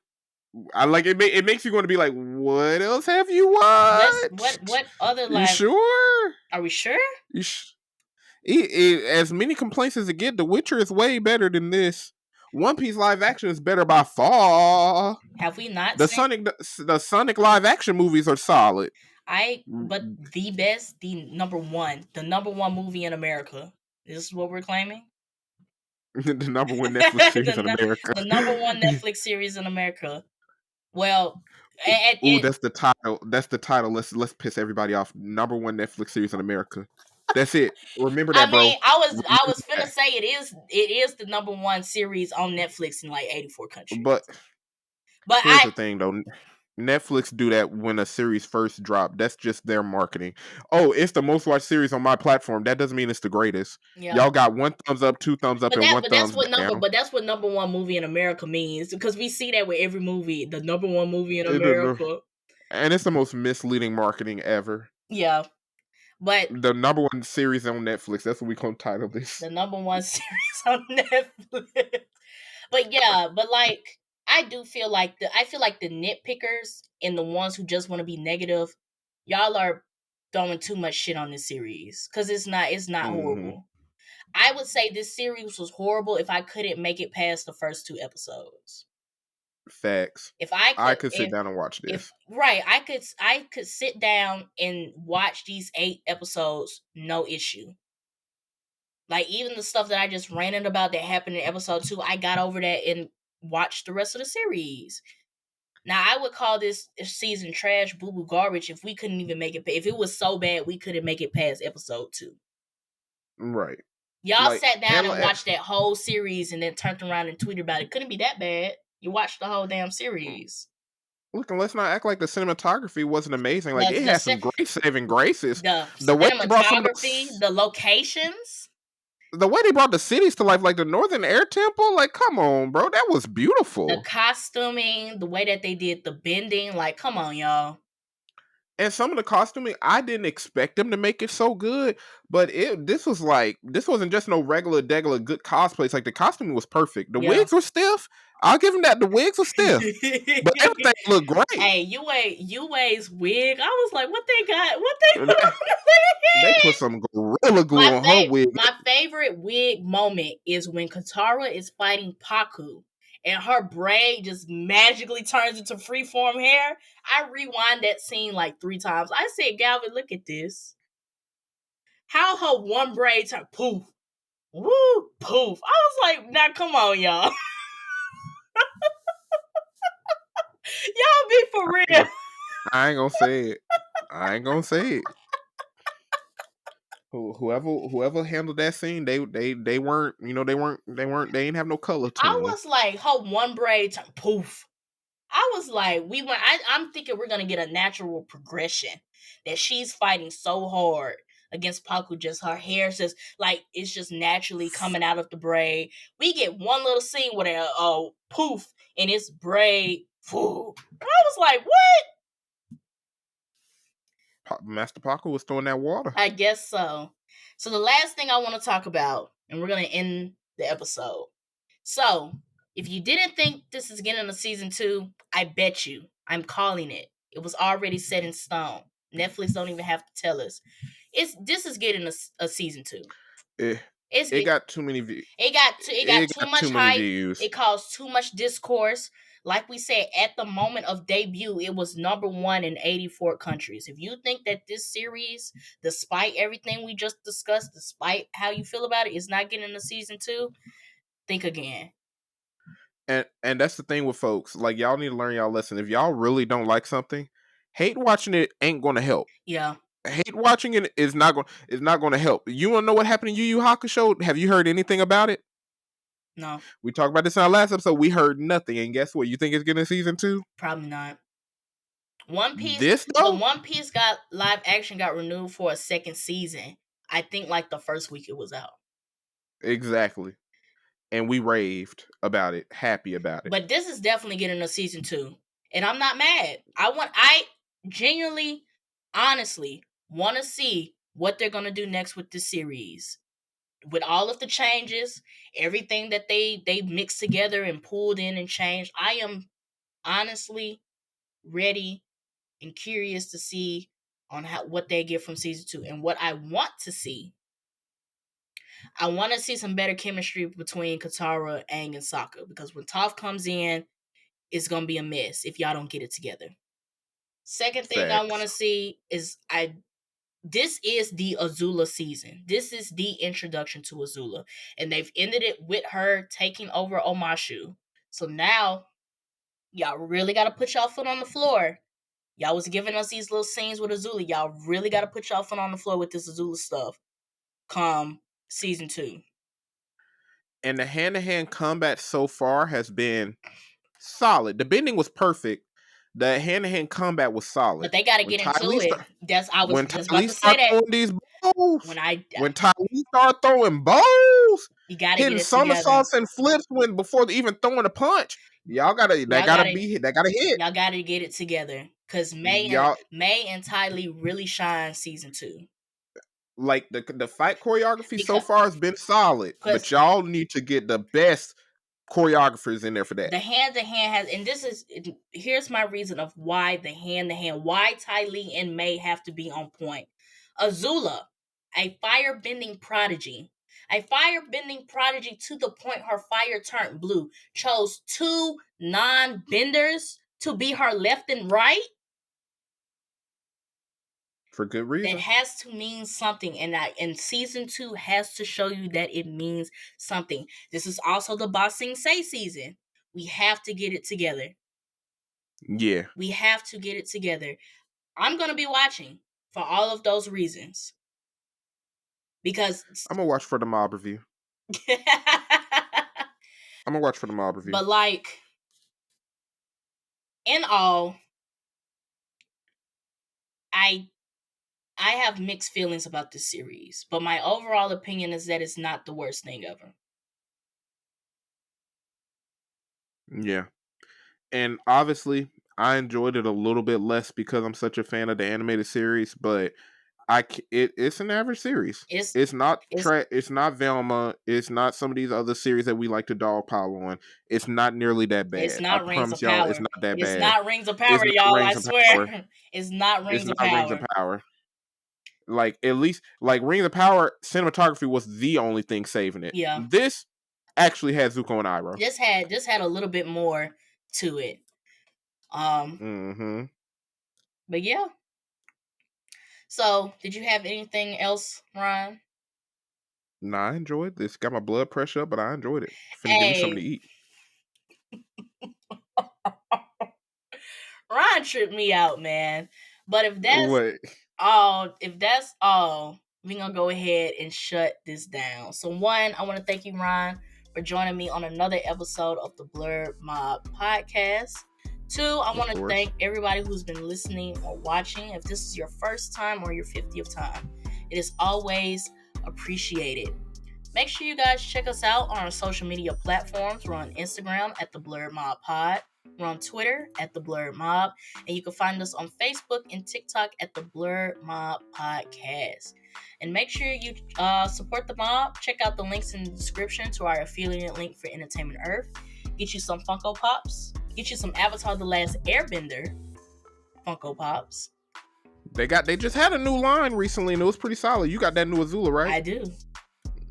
I like it. It makes you want to be like, what else have you watched? What other live? You sure? Are we sure? As many complaints as it get, The Witcher is way better than this. One Piece live action is better by far. Have we not? The Sonic live action movies are solid. But the best, the number one movie in America. This is what we're claiming. The number one Netflix series in America. The number one Netflix series in America. Well, that's the title. That's the title. Let's piss everybody off. Number one Netflix series in America. That's it. Remember that, bro. I was finna say it is the number one series on Netflix in like 84 countries. But here's the thing though. Netflix do that when a series first dropped. That's just their marketing. Oh, it's the most watched series on my platform. That doesn't mean it's the greatest. Yeah. Y'all got 1 thumbs up, 2 thumbs up, and 1 thumbs down. But that's what number one movie in America means, because we see that with every movie. The number one movie in America. And it's the most misleading marketing ever. Yeah. But the number one series on Netflix. That's what we gonna title this. The number one series on Netflix. But yeah, but like I feel like the nitpickers and the ones who just want to be negative, y'all are throwing too much shit on this series because it's not horrible. I would say this series was horrible if I couldn't make it past the first 2 episodes. Facts. If I could sit down and watch this. I could sit down and watch these 8 episodes, no issue. Like even the stuff that I just ranted about that happened in episode 2, I got over that and watched the rest of the series. Now I would call this season trash, boo-boo, garbage if we couldn't even make it. If it was so bad we couldn't make it past episode 2. Right. Y'all sat down and watched that whole series and then turned around and tweeted about it. Couldn't be that bad. You watched the whole damn series. Look, and let's not act like the cinematography wasn't amazing. Like it had some great saving graces. The way they brought the locations. The way they brought the cities to life, like the Northern Air Temple, like come on, bro, that was beautiful. The costuming, the way that they did the bending, like come on, y'all. And some of the costuming, I didn't expect them to make it so good, but this wasn't just no regular good cosplay. It's like the costuming was perfect. The Yeah. wigs were stiff. I'll give them that. The wigs were stiff, but everything looked great. Hey, Yue's wig. I was like, what they got? What they And put on they the put wig? some gorilla glue on her wig. My favorite wig moment is when Katara is fighting Paku and her braid just magically turns into freeform hair. I rewind that scene like 3 times. I said, Galvin, look at this. How her one braid turned poof. Woo, poof. I was like, now come on, y'all. Y'all be for real. I ain't gonna say it. I ain't gonna say it. Whoever handled that scene, they weren't, they ain't have no color to I them. was like, her one braid turned poof. I was like, I'm thinking we're gonna get a natural progression. That she's fighting so hard against Paku, just her hair's just like it's just naturally coming out of the braid. We get one little scene with a poof in its braid. Poof. I was like, what? Master Paco was throwing that water. I guess so. So the last thing I want to talk about, and we're gonna end the episode. So if you didn't think this is getting a season 2, I bet you I'm calling it. It was already set in stone. Netflix don't even have to tell us. This is getting a season 2. It got too many views. It got too much hype. Views. It caused too much discourse. Like we said, at the moment of debut, it was number 1 in 84 countries. If you think that this series, despite everything we just discussed, despite how you feel about it, is not getting a season 2, think again. And that's the thing with folks. Like, y'all need to learn y'all lesson. If y'all really don't like something, hate watching it ain't going to help. Yeah. Hate watching it is not going to help. You want to know what happened in Yu Yu Hakusho? Have you heard anything about it? No. We talked about this in our last episode. We heard nothing. And guess what? You think it's getting a season 2? Probably not. One Piece. The One Piece got live action got renewed for a second season. I think like the first week it was out. Exactly. And we raved about it, happy about it. But this is definitely getting a season 2. And I'm not mad. I genuinely, honestly want to see what they're going to do next with this series. With all of the changes, everything that they mixed together and pulled in and changed, I am honestly ready and curious to see on what they get from season 2. And what I want to see, I want to see some better chemistry between Katara, Aang, and Sokka. Because when Toph comes in, it's going to be a mess if y'all don't get it together. Second thing I want to see is this is the Azula season. This is the introduction to Azula. And they've ended it with her taking over Omashu. So now, y'all really got to put y'all foot on the floor. Y'all was giving us these little scenes with Azula. Y'all really got to put y'all foot on the floor with this Azula stuff. Come season 2. And the hand-to-hand combat so far has been solid. The bending was perfect. The hand-to-hand combat was solid. But they got to get into it. I was just about to say that. Throwing these bows, when Ty Lee started throwing bows, you got to get it somersaults and flips before even throwing a punch. Y'all gotta hit. Y'all got to get it together. Because May and Ty Lee really shine season 2. Like the fight choreography so far has been solid, but y'all need to get the best choreographers in there for that. The hand-to-hand has, and here's my reason of why the hand-to-hand, why Ty Lee and May have to be on point. Azula, a fire-bending prodigy. A fire-bending prodigy to the point her fire turned blue, chose 2 non-benders to be her left and right. For good reason. That has to mean something, and season 2 has to show you that it means something. This is also the Ba Sing Se season. We have to get it together. Yeah. We have to get it together. I'm going to be watching for all of those reasons. Because I'm going to watch for the mob review. I'm going to watch for the mob review. But like, in all, I have mixed feelings about this series, but my overall opinion is that it's not the worst thing ever. Yeah. And obviously, I enjoyed it a little bit less because I'm such a fan of the animated series, but it's an average series. It's not Velma. It's not some of these other series that we like to dogpile on. It's not nearly that It's bad. I not Rings of promise y'all, it's Power. not that It's bad. not Rings of It's Power, not y'all. I Rings of Power. swear. It's not Rings It's of not Rings of Power. Power. Like, at least, like, Rings of Power cinematography was the only thing saving it. Yeah. This actually had Zuko and Iroh. This had a little bit more to it. But yeah. So, did you have anything else, Ron? Nah, I enjoyed this. Got my blood pressure up, but I enjoyed it. Finna give me something to eat. Ron tripped me out, man. But if that's all, we're gonna go ahead and shut this down. So one, I want to thank you, Ron, for joining me on another episode of the Blerd Mob podcast. Two, I want to thank everybody who's been listening or watching. If this is your first time or your 50th time, it is always appreciated. Make sure you guys check us out on our social media platforms. We're on Instagram at the Blerd Mob Pod. We're on Twitter at the Blerd Mob. And you can find us on Facebook and TikTok at the Blerd Mob Podcast. And make sure you support the mob. Check out the links in the description to our affiliate link for Entertainment Earth. Get you some Funko Pops. Get you some Avatar The Last Airbender Funko Pops. They just had a new line recently and it was pretty solid. You got that new Azula, right? I do.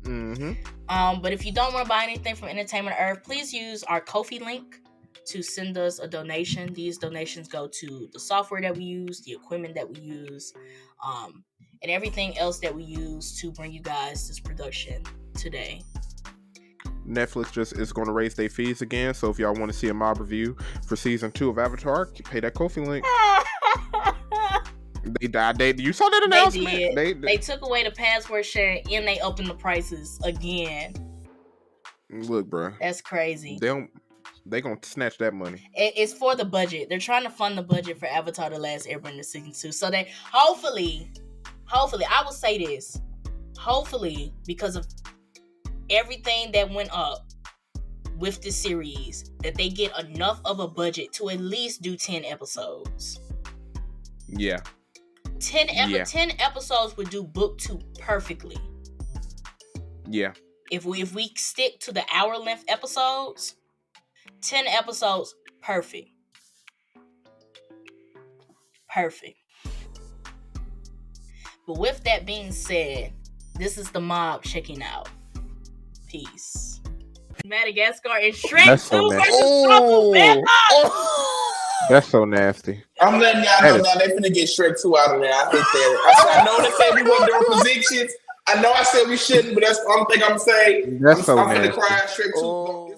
But if you don't want to buy anything from Entertainment Earth, please use our Ko-fi link to send us a donation. These donations go to the software that we use, the equipment that we use, and everything else that we use to bring you guys this production today. Netflix just is going to raise their fees again, so if y'all want to see a mob review for season 2 of Avatar, pay that Ko-fi link. They died. You saw that announcement. They took away the password sharing and they opened the prices again. Look, bro, that's crazy. They gonna snatch that money. It's for the budget. They're trying to fund the budget for Avatar: The Last Airbender season 2. So they hopefully, I will say this, hopefully, because of everything that went up with the series, that they get enough of a budget to at least do 10 episodes. Yeah. 10 episodes would do book 2 perfectly. Yeah. If we stick to the hour length episodes, 10 episodes, perfect. But with that being said, this is the mob checking out. Peace. Madagascar and Shrek 2 versus Trouble. That's so nasty. I'm letting y'all know now they finna get Shrek 2 out of there. I hate that. I know they said we weren't doing predictions. I know I said we shouldn't, but that's the only thing I'm saying. That's so nasty. I'm finna cry Shrek 2.